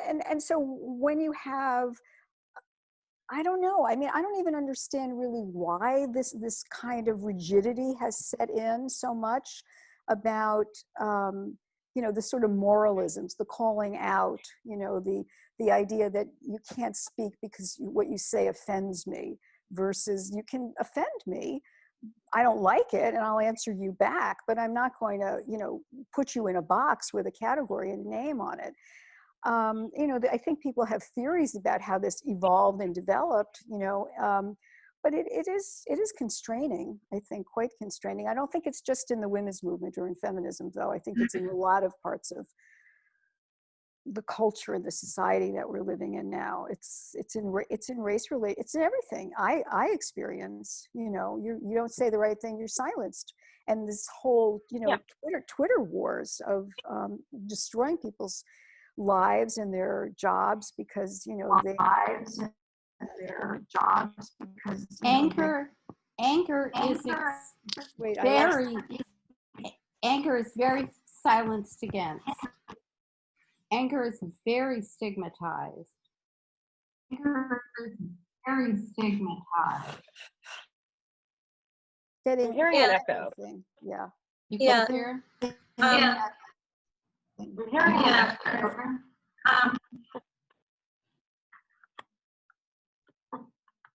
And so when you have, I don't know, I mean, I don't even understand really why this kind of rigidity has set in so much about, you know, the sort of moralisms, the calling out, you know, the idea that you can't speak because what you say offends me, versus you can offend me. I don't like it and I'll answer you back, but I'm not going to, you know, put you in a box with a category and a name on it. You know, I think people have theories about how this evolved and developed, you know, but it is constraining, I think, quite constraining. I don't think it's just in the women's movement or in feminism, though. I think it's in a lot of parts of the culture and the society that we're living in now. It's in race related, it's in everything. I experience, you know, you don't say the right thing, you're silenced. And this whole, you know, Twitter wars of destroying people's lives and their jobs because, you know, Anger is very silenced against. Anger is very stigmatized. Getting, I'm hearing an echo. Yeah. You Yeah. can hear? I'm hearing an echo.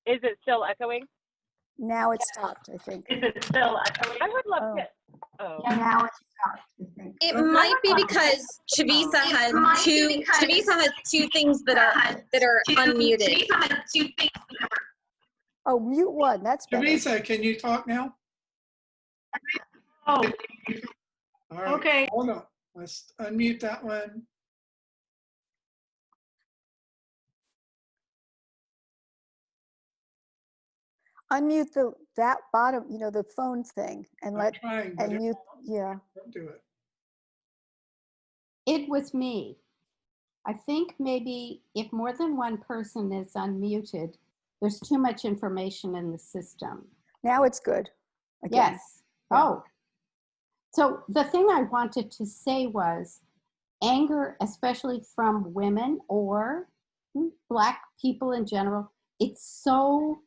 Is it still echoing? Now it stopped, I think. Is it still echoing? I would love to. Oh. Now it stopped, I think. It might be because Chavisa has two things that are unmuted. Oh, mute one, that's better. Chavisa, can you talk now? Oh, All right. okay. Hold on. Let's unmute that one. unmute that bottom, the phone thing, and I'm trying, but and mute. Yeah. don't do it. It was me. I think maybe if more than one person is unmuted, there's too much information in the system. Now it's good. Again. Yes. Yeah. Oh. So the thing I wanted to say was anger, especially from women or Black people in general, it's so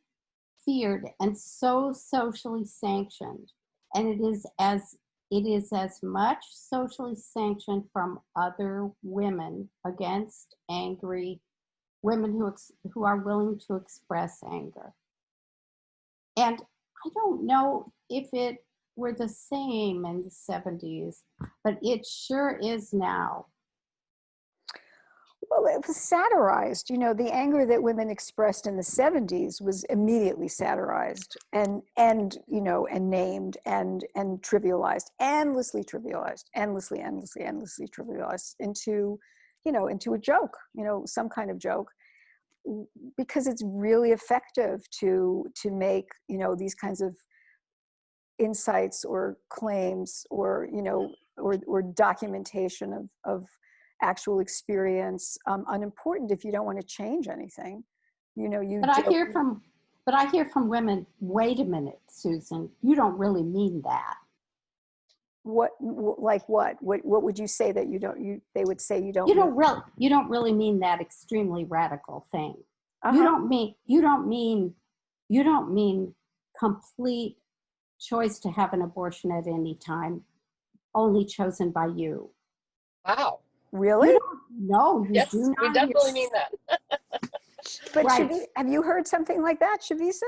feared and so socially sanctioned. And it is as much socially sanctioned from other women against angry women who are willing to express anger. And I don't know if it were the same in the 70s, but it sure is now. Well, it was satirized. The anger that women expressed in the 70s was immediately satirized and named and trivialized, endlessly trivialized into a joke, some kind of joke, because it's really effective to make, these kinds of insights or claims or documentation of actual experience unimportant if you don't want to change anything. But I hear from women, wait a minute, Susan, you don't really mean that. Like what would you say that they would say you don't you don't really mean that extremely radical thing. Uh-huh. You don't mean complete choice to have an abortion at any time, only chosen by you. Wow. Really? No, you Yes, do not. we definitely mean that. But right. have you heard something like that, Chavisa?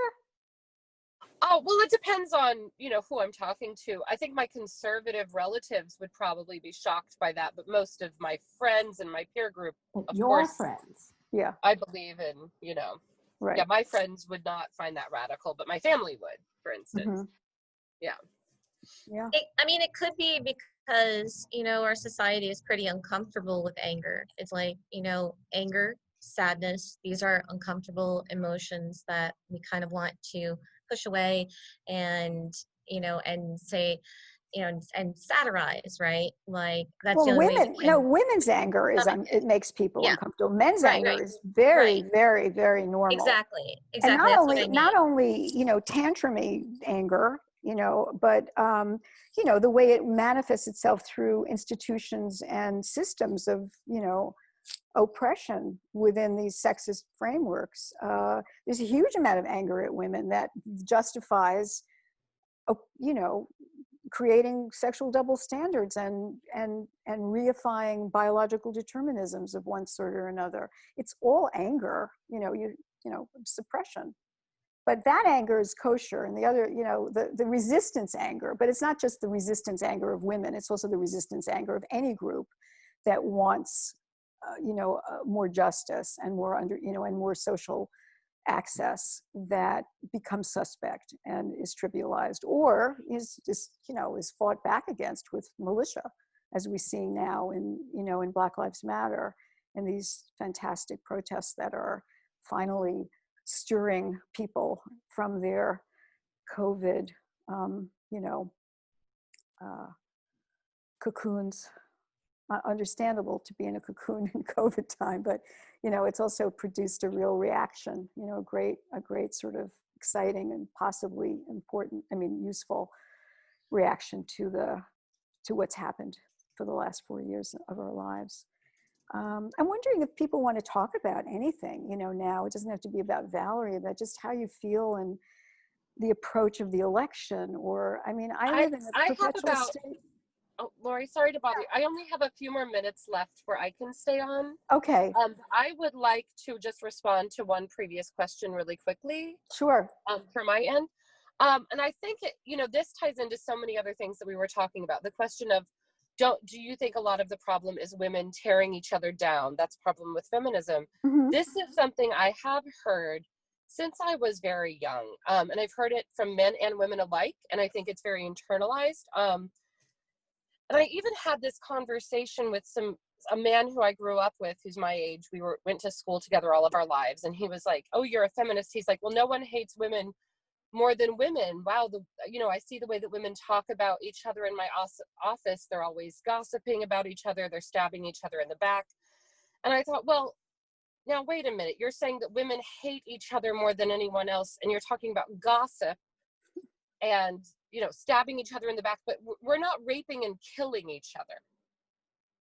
Oh, well, it depends on, who I'm talking to. I think my conservative relatives would probably be shocked by that, but most of my friends and my peer group, of course, friends. Yeah. I believe in, Right. Yeah, my friends would not find that radical, but my family would, for instance. Mm-hmm. Yeah. Yeah. It could be because, our society is pretty uncomfortable with anger. It's like, anger, sadness, these are uncomfortable emotions that we kind of want to push away and, and say, and satirize, right? Like that's the only way you can. Women's anger is it makes people uncomfortable. Men's anger is very, right. very, very normal. Exactly. And not That's only what I mean. not only tantrumy anger, but the way it manifests itself through institutions and systems of oppression within these sexist frameworks. There's a huge amount of anger at women that justifies creating sexual double standards and reifying biological determinisms of one sort or another. It's all anger, suppression. But that anger is kosher, and the other, the resistance anger. But it's not just the resistance anger of women; it's also the resistance anger of any group that wants, more justice and more and more social access, that becomes suspect and is trivialized, or is fought back against with militia, as we see now in Black Lives Matter and these fantastic protests that are finally stirring people from their COVID, cocoons. Understandable to be in a cocoon in COVID time, but it's also produced a real reaction. A great sort of exciting and possibly important, useful reaction to what's happened for the last 4 years of our lives. I'm wondering if people want to talk about anything, now. It doesn't have to be about Valerie, but just how you feel and the approach of the election. Or, I live in a perpetual state. Oh, Laurie, sorry to bother you. I only have a few more minutes left where I can stay on. Okay. I would like to just respond to one previous question really quickly. Sure. From my end. And I think this ties into so many other things that we were talking about. The question of, do you think a lot of the problem is women tearing each other down? That's a problem with feminism. Mm-hmm. This is something I have heard since I was very young. And I've heard it from men and women alike. And I think it's very internalized. And I even had this conversation with a man who I grew up with, who's my age. We went to school together all of our lives. And he was like, oh, you're a feminist. He's like, well, no one hates women more than women. Wow, I see the way that women talk about each other in my office. They're always gossiping about each other. They're stabbing each other in the back. And I thought, well, now wait a minute. You're saying that women hate each other more than anyone else, and you're talking about gossip and, stabbing each other in the back, but we're not raping and killing each other.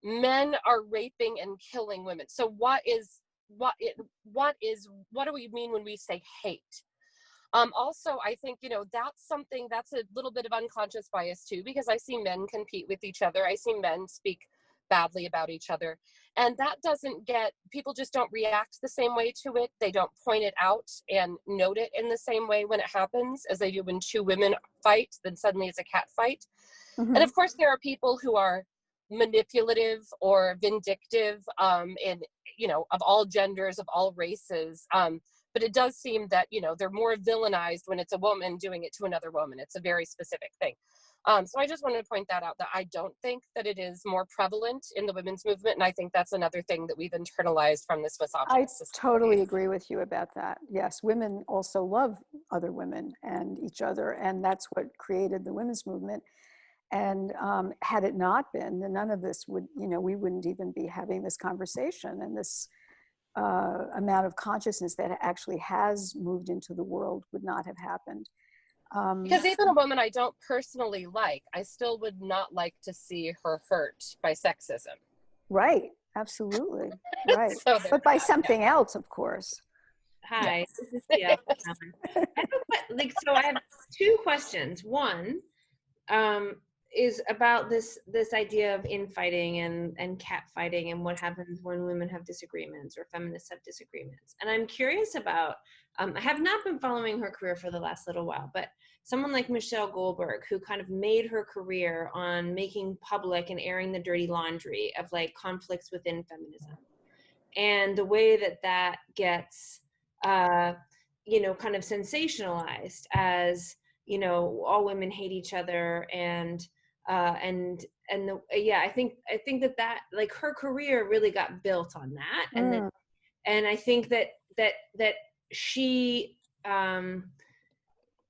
Men are raping and killing women. So what do we mean when we say hate? Also, I think, that's a little bit of unconscious bias too, because I see men compete with each other. I see men speak badly about each other. And that people just don't react the same way to it. They don't point it out and note it in the same way when it happens as they do when two women fight, then suddenly it's a cat fight. Mm-hmm. And of course, there are people who are manipulative or vindictive of all genders, of all races. But it does seem that, they're more villainized when it's a woman doing it to another woman. It's a very specific thing. So I just wanted to point that out, that I don't think that it is more prevalent in the women's movement. And I think that's another thing that we've internalized from this misogynist system. I totally agree with you about that. Yes, women also love other women and each other. And that's what created the women's movement. And had it not been, then none of this would, we wouldn't even be having this conversation and this amount of consciousness that actually has moved into the world would not have happened. Because even a woman I don't personally like, I still would not like to see her hurt by sexism. Right, absolutely, right. So but by something else, of course. Hi, this is Tia. So I have two questions. One is about this idea of infighting and catfighting and what happens when women have disagreements or feminists have disagreements. And I'm curious about, I have not been following her career for the last little while, but someone like Michelle Goldberg, who kind of made her career on making public and airing the dirty laundry of like conflicts within feminism. And the way that gets, kind of sensationalized as, all women hate each other I think that like her career really got built on that. And I think that she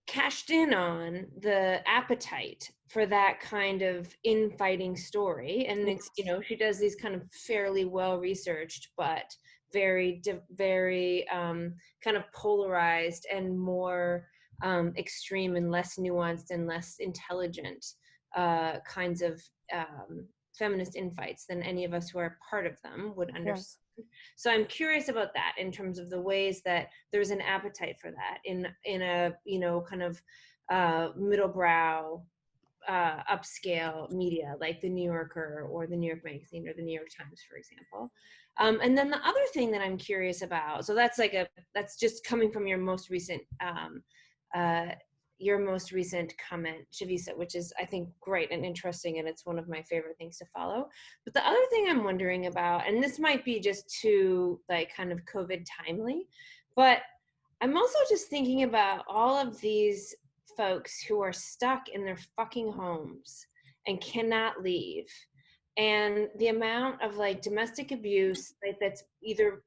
cashed in on the appetite for that kind of infighting story. And it's, she does these kind of fairly well-researched, but very kind of polarized and more extreme and less nuanced and less intelligent kinds of feminist infights than any of us who are part of them would understand. Yes. So I'm curious about that in terms of the ways that there's an appetite for that in a kind of middle brow upscale media like the New Yorker or the New York Magazine or the New York Times, for example. And then the other thing that I'm curious about, so that's just coming from your most recent comment, Chavisa, which is, I think, great and interesting, and it's one of my favorite things to follow. But the other thing I'm wondering about, and this might be just too, like, kind of COVID timely, but I'm also just thinking about all of these folks who are stuck in their fucking homes and cannot leave. And the amount of like domestic abuse, like that's either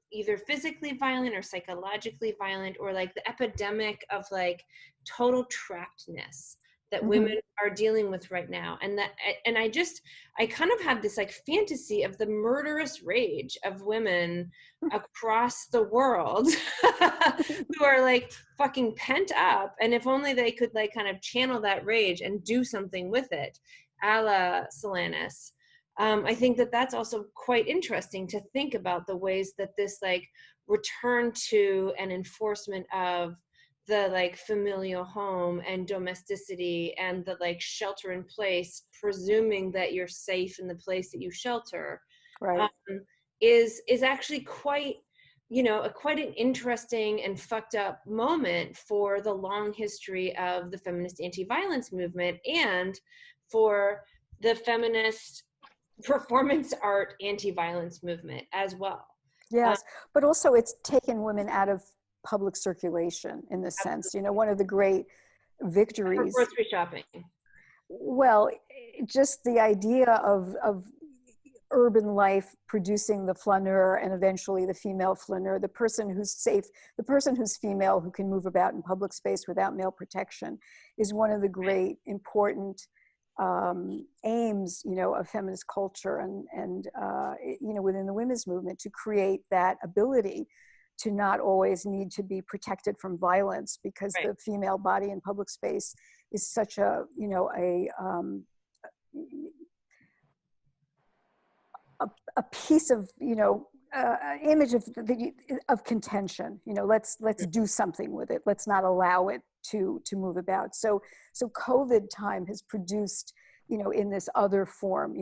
physically violent or psychologically violent, or like the epidemic of like total trappedness that women are dealing with right now. And I kind of have this like fantasy of the murderous rage of women across the world who are like fucking pent up. And if only they could like kind of channel that rage and do something with it, a la Solanas. I think that that's also quite interesting to think about the ways that this like return to an enforcement of the like familial home and domesticity and the like shelter in place, presuming that you're safe in the place that you shelter, right, is actually quite an interesting and fucked up moment for the long history of the feminist anti-violence movement and for the feminist performance art anti-violence movement as well. Yes, but also it's taken women out of public circulation in this sense. One of the great victories. Grocery shopping. Well, just the idea of urban life producing the flaneur and eventually the female flaneur, the person who's safe, the person who's female who can move about in public space without male protection, is one of the great important aims, of feminist culture and within the women's movement, to create that ability to not always need to be protected from violence, because Right. the female body in public space is such a piece of image of contention. Let's do something with it. Let's not allow it to move about. So COVID time has produced, in this other form,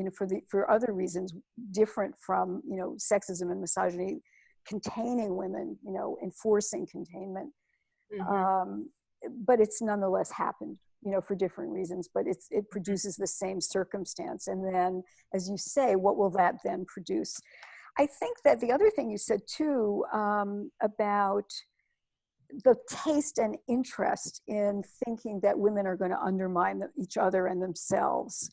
for other reasons different from sexism and misogyny, containing women, enforcing containment. But it's nonetheless happened, for different reasons, but it produces the same circumstance. And then, as you say, what will that then produce? I think that the other thing you said too, about the taste and interest in thinking that women are going to undermine each other and themselves,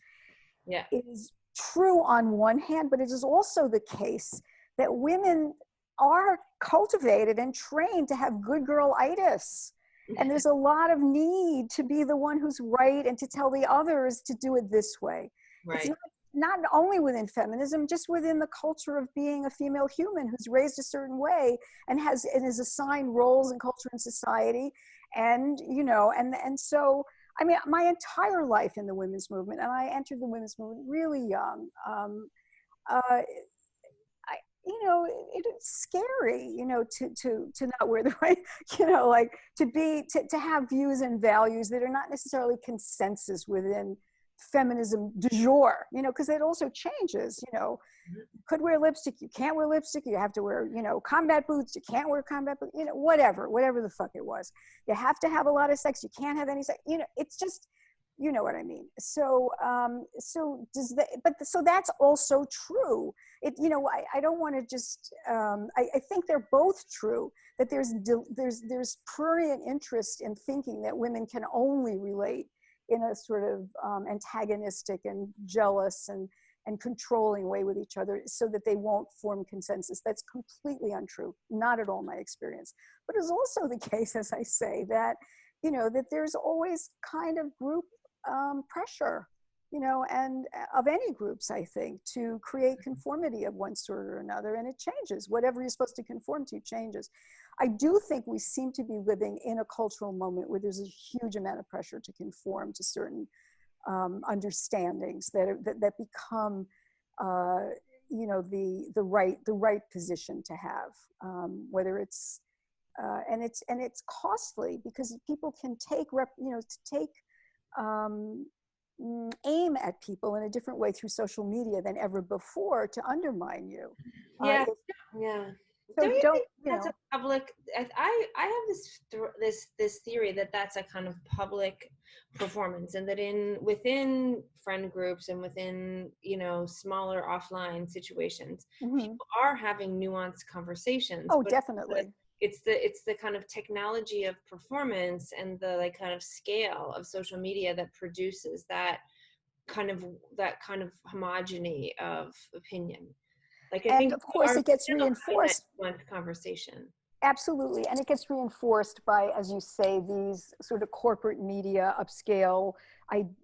is true on one hand, but it is also the case that women are cultivated and trained to have good girl-itis. And there's a lot of need to be the one who's right and to tell the others to do it this way. Right. It's not only within feminism, just within the culture of being a female human who's raised a certain way and is assigned roles in culture and society. And, and so, I mean, my entire life in the women's movement, and I entered the women's movement really young, it's scary, to not wear the right, like to have views and values that are not necessarily consensus within feminism du jour, because it also changes, you could wear lipstick, you can't wear lipstick, you have to wear, combat boots, you can't wear combat boots, whatever the fuck it was. You have to have a lot of sex, you can't have any sex, it's just, you know what I mean? So, so that's also true. I don't want to just, I think they're both true, that there's prurient interest in thinking that women can only relate in a sort of antagonistic and jealous and controlling way with each other so that they won't form consensus. That's completely untrue. Not at all my experience. But it's also the case, as I say, that, that there's always kind of group pressure, and of any groups, I think, to create conformity of one sort or another, and it changes. Whatever you're supposed to conform to changes. I do think we seem to be living in a cultural moment where there's a huge amount of pressure to conform to certain understandings that become, the right position to have, whether it's and it's costly because people can take aim at people in a different way through social media than ever before to undermine you. Yeah. So don't you don't, think that's a public? I have this theory that that's a kind of public performance, and that within friend groups and within smaller offline situations, people are having nuanced conversations. Oh, definitely. It's the kind of technology of performance and the kind of scale of social media that produces that kind of homogeny of opinion. Like, I think, of course, it gets reinforced. Conversation. Absolutely, and it gets reinforced by, as you say, these sort of corporate media, upscale.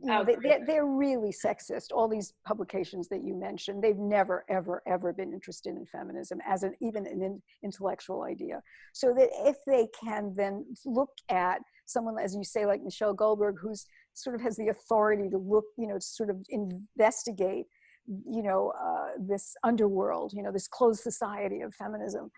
They're really sexist. All these publications that you mentioned, they've never, ever, ever been interested in feminism as even an intellectual idea. So that if they can then look at someone, as you say, like Michelle Goldberg, who's sort of has the authority to look, to sort of investigate, this underworld, this closed society of feminism,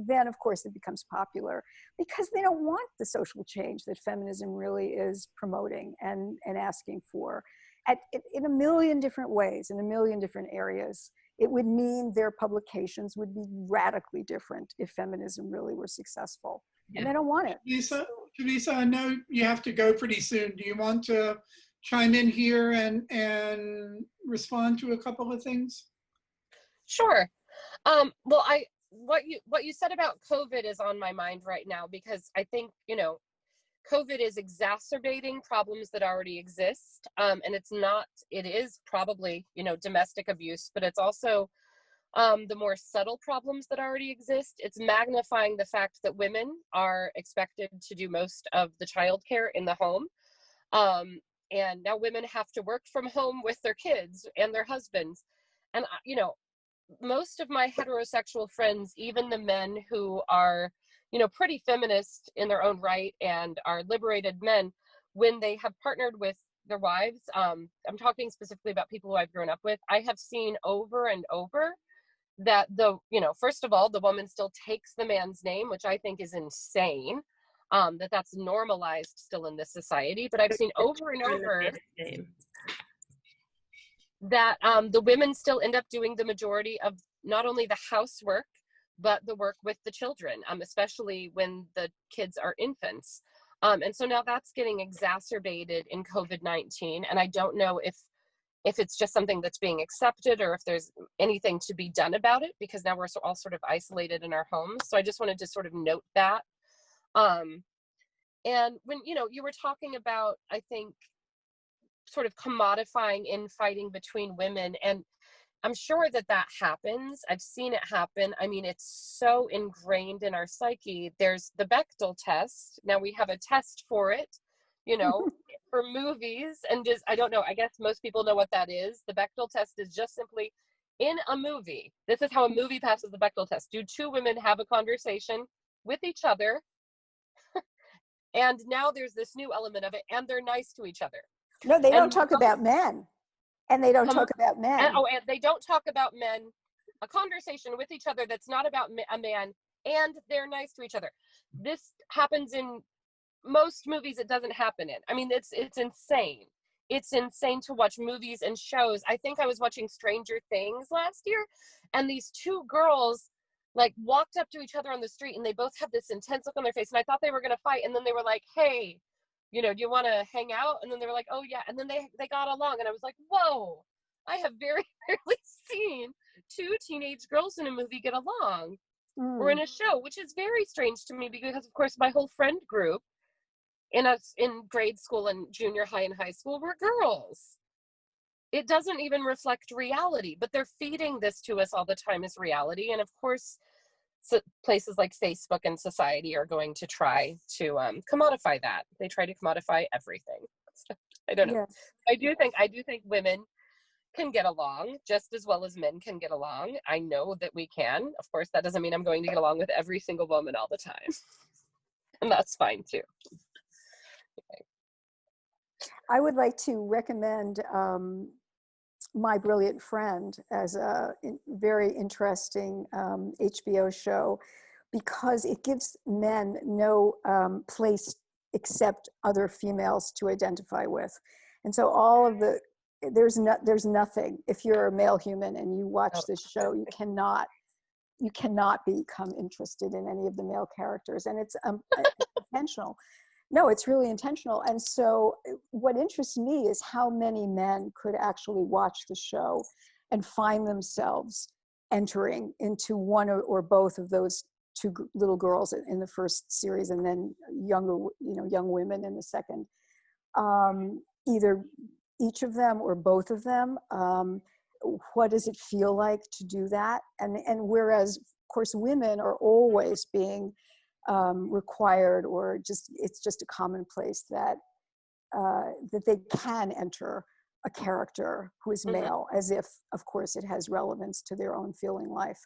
then of course it becomes popular because they don't want the social change that feminism really is promoting and asking for in a million different ways, in a million different areas. It would mean their publications would be radically different if feminism really were successful. Yeah. And they don't want it. Chavisa, I know you have to go pretty soon. Do you want to chime in here and respond to a couple of things? Sure. Well, what you said about COVID is on my mind right now, because I think, COVID is exacerbating problems that already exist. And it is probably, domestic abuse, but it's also the more subtle problems that already exist. It's magnifying the fact that women are expected to do most of the childcare in the home. And now women have to work from home with their kids and their husbands. And, most of my heterosexual friends, even the men who are, pretty feminist in their own right and are liberated men, when they have partnered with their wives, I'm talking specifically about people who I've grown up with, I have seen over and over that first of all, the woman still takes the man's name, which I think is insane, that's normalized still in this society. But I've seen over and over that the women still end up doing the majority of not only the housework, but the work with the children, especially when the kids are infants. And so now that's getting exacerbated in COVID-19. And I don't know if it's just something that's being accepted or if there's anything to be done about it, because now we're all sort of isolated in our homes. So I just wanted to sort of note that. And when, you were talking about, I think, sort of commodifying infighting between women, and I'm sure that happens. I've seen it happen. I mean, it's so ingrained in our psyche. There's the Bechdel test. Now we have a test for it, for movies. And just, I don't know, I guess most people know what that is. The Bechdel test is just simply, in a movie, this is how a movie passes the Bechdel test. Do two women have a conversation with each other? And now there's this new element of it, and they're nice to each other. No, they don't talk about men. And they don't talk about men. And they don't talk about men. A conversation with each other that's not about a man, and they're nice to each other. This happens in most movies. It doesn't happen in. I mean, it's insane. It's insane to watch movies and shows. I think I was watching Stranger Things last year, and these two girls like walked up to each other on the street, and they both had this intense look on their face, and I thought they were going to fight, and then they were like, hey, do you want to hang out? And then they were like, oh yeah. And then they got along, and I was like, whoa, I have very rarely seen two teenage girls in a movie get along or in a show, which is very strange to me, because of course my whole friend group in grade school and junior high and high school were girls. It doesn't even reflect reality, but they're feeding this to us all the time as reality. And of course, so places like Facebook and society are going to try to commodify that. They try to commodify everything. So, I don't know. Yeah. I do think women can get along just as well as men can get along. I know that we can. Of course, that doesn't mean I'm going to get along with every single woman all the time. And that's fine too. Okay. I would like to recommend My Brilliant Friend as a very interesting HBO show, because it gives men no place except other females to identify with. And so all of there's nothing. If you're a male human and you watch this show, you cannot become interested in any of the male characters. And it's intentional. No, it's really intentional. And so what interests me is how many men could actually watch the show and find themselves entering into one or both of those two little girls in the first series, and then young women in the second. Either each of them or both of them. What does it feel like to do that? And whereas, of course, women are always being required, or it's just a commonplace that they can enter a character who is male, as if, of course, it has relevance to their own feeling life.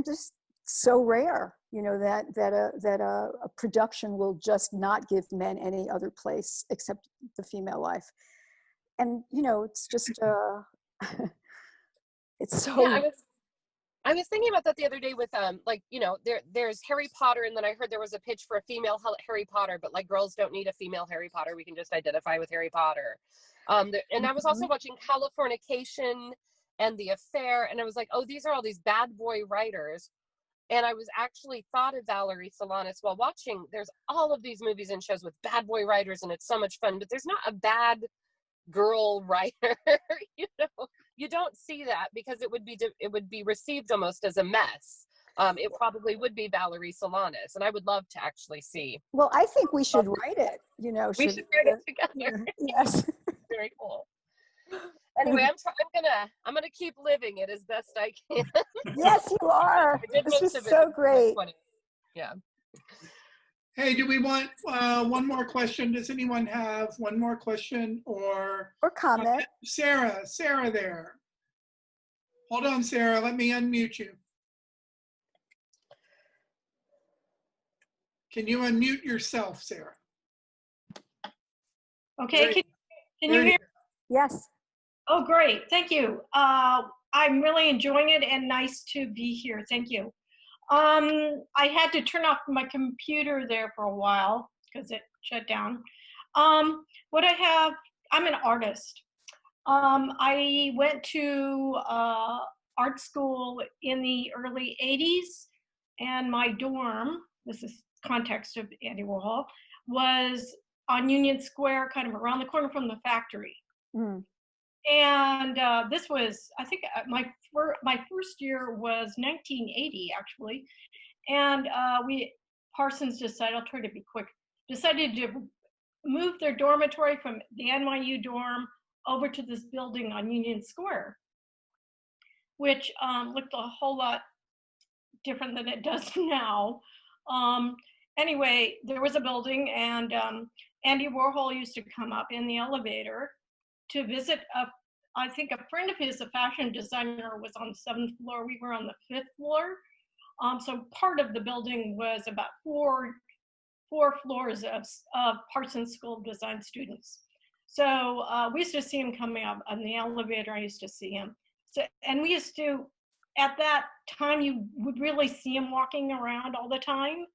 Just so rare, that a production will just not give men any other place except the female life. And it's just it's so. Yeah, I was thinking about that the other day with there's Harry Potter, and then I heard there was a pitch for a female Harry Potter, but like girls don't need a female Harry Potter, we can just identify with Harry Potter. And I was also watching Californication and The Affair, and I was like, oh, these are all these bad boy writers. And I was actually thought of Valerie Solanas while watching. There's all of these movies and shows with bad boy writers, and it's so much fun, but there's not a bad girl writer. You don't see that, because it would be received almost as a mess. it probably would be Valerie Solanas, and I would love to actually see. Well, I think we should write it, you know. We should write it together. Yes. Very cool. Anyway, I'm gonna keep living it as best I can. Yes, you are. This is so great. Yeah. Hey, do we want one more question? Does anyone have one more question or comment? Sarah there. Hold on, Sarah. Let me unmute you. Can you unmute yourself, Sarah? Okay, can you hear? Yes. Oh, great. Thank you. I'm really enjoying it and nice to be here. Thank you. I had to turn off my computer there for a while because it shut down. What I have, I'm an artist. I went to art school in the early 80s, and my dorm, this is context of Andy Warhol, was on Union Square, kind of around the corner from the factory. Mm. And this was, I think, my first year was 1980, actually. And Parsons decided, I'll try to be quick, decided to move their dormitory from the NYU dorm over to this building on Union Square, which looked a whole lot different than it does now. Anyway, there was a building, and Andy Warhol used to come up in the elevator to visit I think a friend of his, a fashion designer, was on the 7th floor. We were on the 5th floor. So part of the building was about four floors of Parsons School of Design students. So we used to see him coming up on the elevator. I used to see him. So, and we used to, at that time, you would really see him walking around all the time.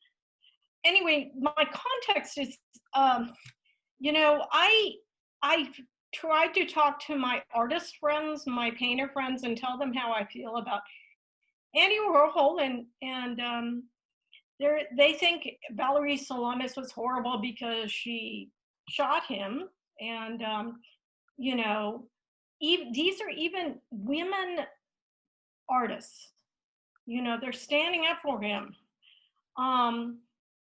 Anyway, my context is, you know, I tried to talk to my artist friends, my painter friends, and tell them how I feel about Andy Warhol, and they think Valerie Solanas was horrible because she shot him, and you know, these are even women artists. You know, they're standing up for him,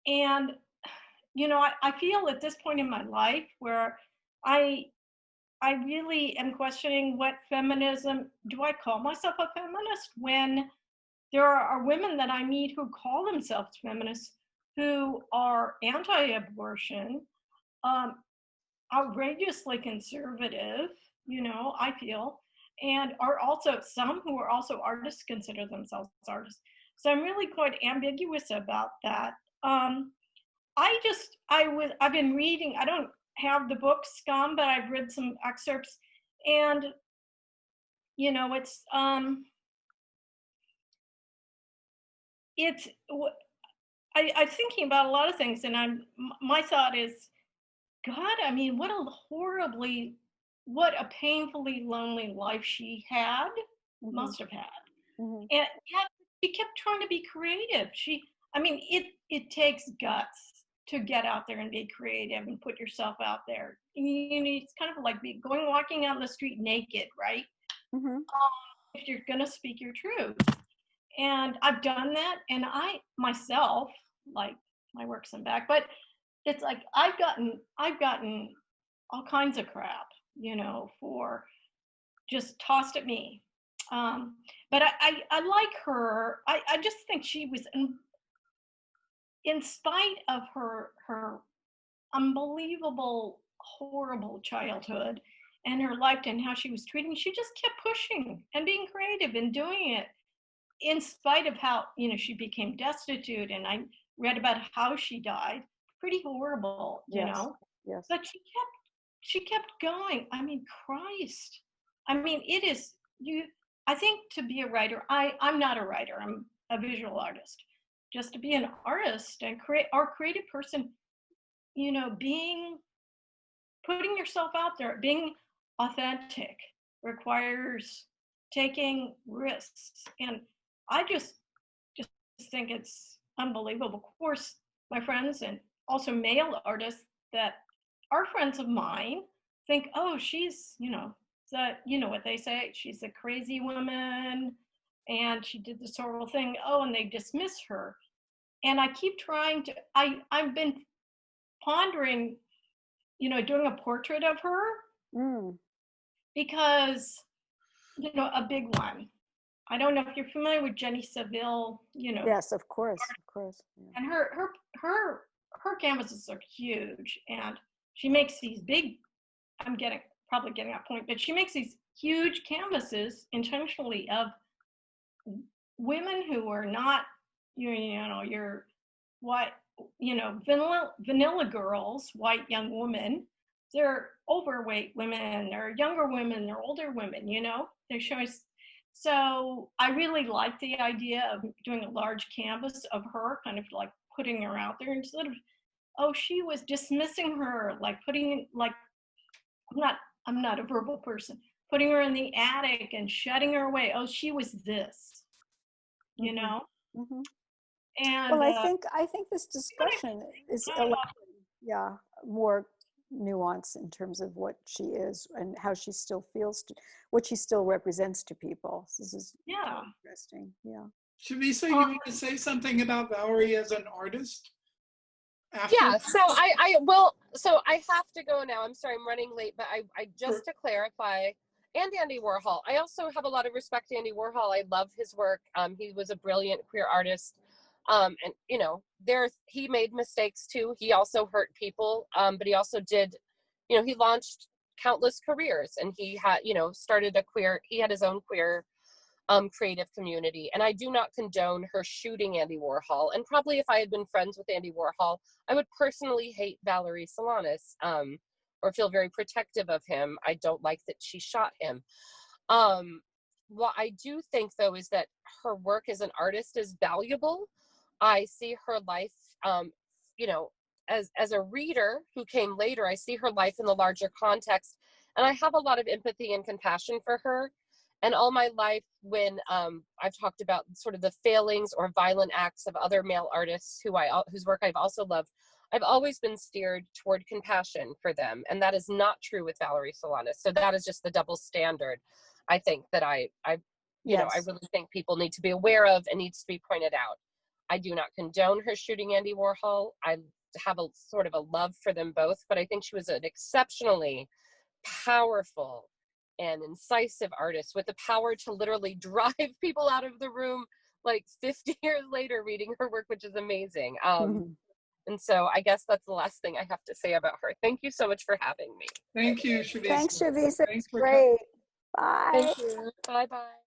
and you know, I feel at this point in my life where I really am questioning what feminism, do I call myself a feminist when there are women that I meet who call themselves feminists, who are anti-abortion, outrageously conservative, you know, I feel, and are also some who are also artists, consider themselves artists. So I'm really quite ambiguous about that. I've been reading, I don't have the book SCUM, but I've read some excerpts, and you know, I'm thinking about a lot of things, and my thought is, God, I mean, what a painfully lonely life she had, Mm-hmm. must have had. Mm-hmm. And yet she kept trying to be creative. I mean, it takes guts to get out there and be creative and put yourself out there. You know, it's kind of like walking out the street naked, right? Mm-hmm. If you're gonna speak your truth. And I've done that, and I myself, like, my work's in back, but it's like I've gotten all kinds of crap, you know, for just tossed at me. But I like her. I just think she was, in spite of her unbelievable, horrible childhood and her life and how she was treating, she just kept pushing and being creative and doing it, in spite of how, you know, she became destitute, and I read about how she died. Pretty horrible, you know. Yes. But she kept going. I mean, Christ. I mean, it is I think to be a writer, I'm not a writer, I'm a visual artist. Just to be an artist and creative person, you know, putting yourself out there, being authentic requires taking risks. And I just think it's unbelievable. Of course, my friends and also male artists that are friends of mine think, oh, she's, you know what they say, she's a crazy woman, and she did this horrible thing. Oh, and they dismiss her. And I keep trying to, I've been pondering, doing a portrait of her because, a big one. I don't know if you're familiar with Jenny Saville, Yes, of course. Yeah. And her canvases are huge, and she makes these big, I'm probably getting that point, but she makes these huge canvases intentionally of women who are not, your white, vanilla girls, white young women. They're overweight women, they're younger women, they're older women, they're showing. So I really like the idea of doing a large canvas of her, kind of like putting her out there instead of, she was dismissing her, like I'm not a verbal person, putting her in the attic and shutting her away. Oh, she was this, Mm-hmm. And well, I think this discussion is more nuance in terms of what she is and how she still feels, what she still represents to people. This is interesting. Yeah. Chavisa, you want to say something about Valerie as an artist? After? Yeah, so I will. So I have to go now. I'm sorry, I'm running late, but I just to clarify, and Andy Warhol. I also have a lot of respect to Andy Warhol. I love his work. He was a brilliant queer artist. And he made mistakes too. He also hurt people. But he also did, he launched countless careers, and he had, started he had his own queer creative community. And I do not condone her shooting Andy Warhol. And probably if I had been friends with Andy Warhol, I would personally hate Valerie Solanas, or feel very protective of him. I don't like that she shot him. What I do think, though, is that her work as an artist is valuable. I see her life, as a reader who came later, I see her life in the larger context. And I have a lot of empathy and compassion for her. And all my life, when I've talked about sort of the failings or violent acts of other male artists whose work I've also loved, I've always been steered toward compassion for them. And that is not true with Valerie Solanas. So that is just the double standard, I think, that I really think people need to be aware of and needs to be pointed out. I do not condone her shooting Andy Warhol. I have a sort of a love for them both, but I think she was an exceptionally powerful and incisive artist with the power to literally drive people out of the room like 50 years later reading her work, which is amazing. And so I guess that's the last thing I have to say about her. Thank you so much for having me. Thank you, Chavisa. Thanks, Chavisa. Thanks for Great. coming. Bye. Thank you. Bye-bye.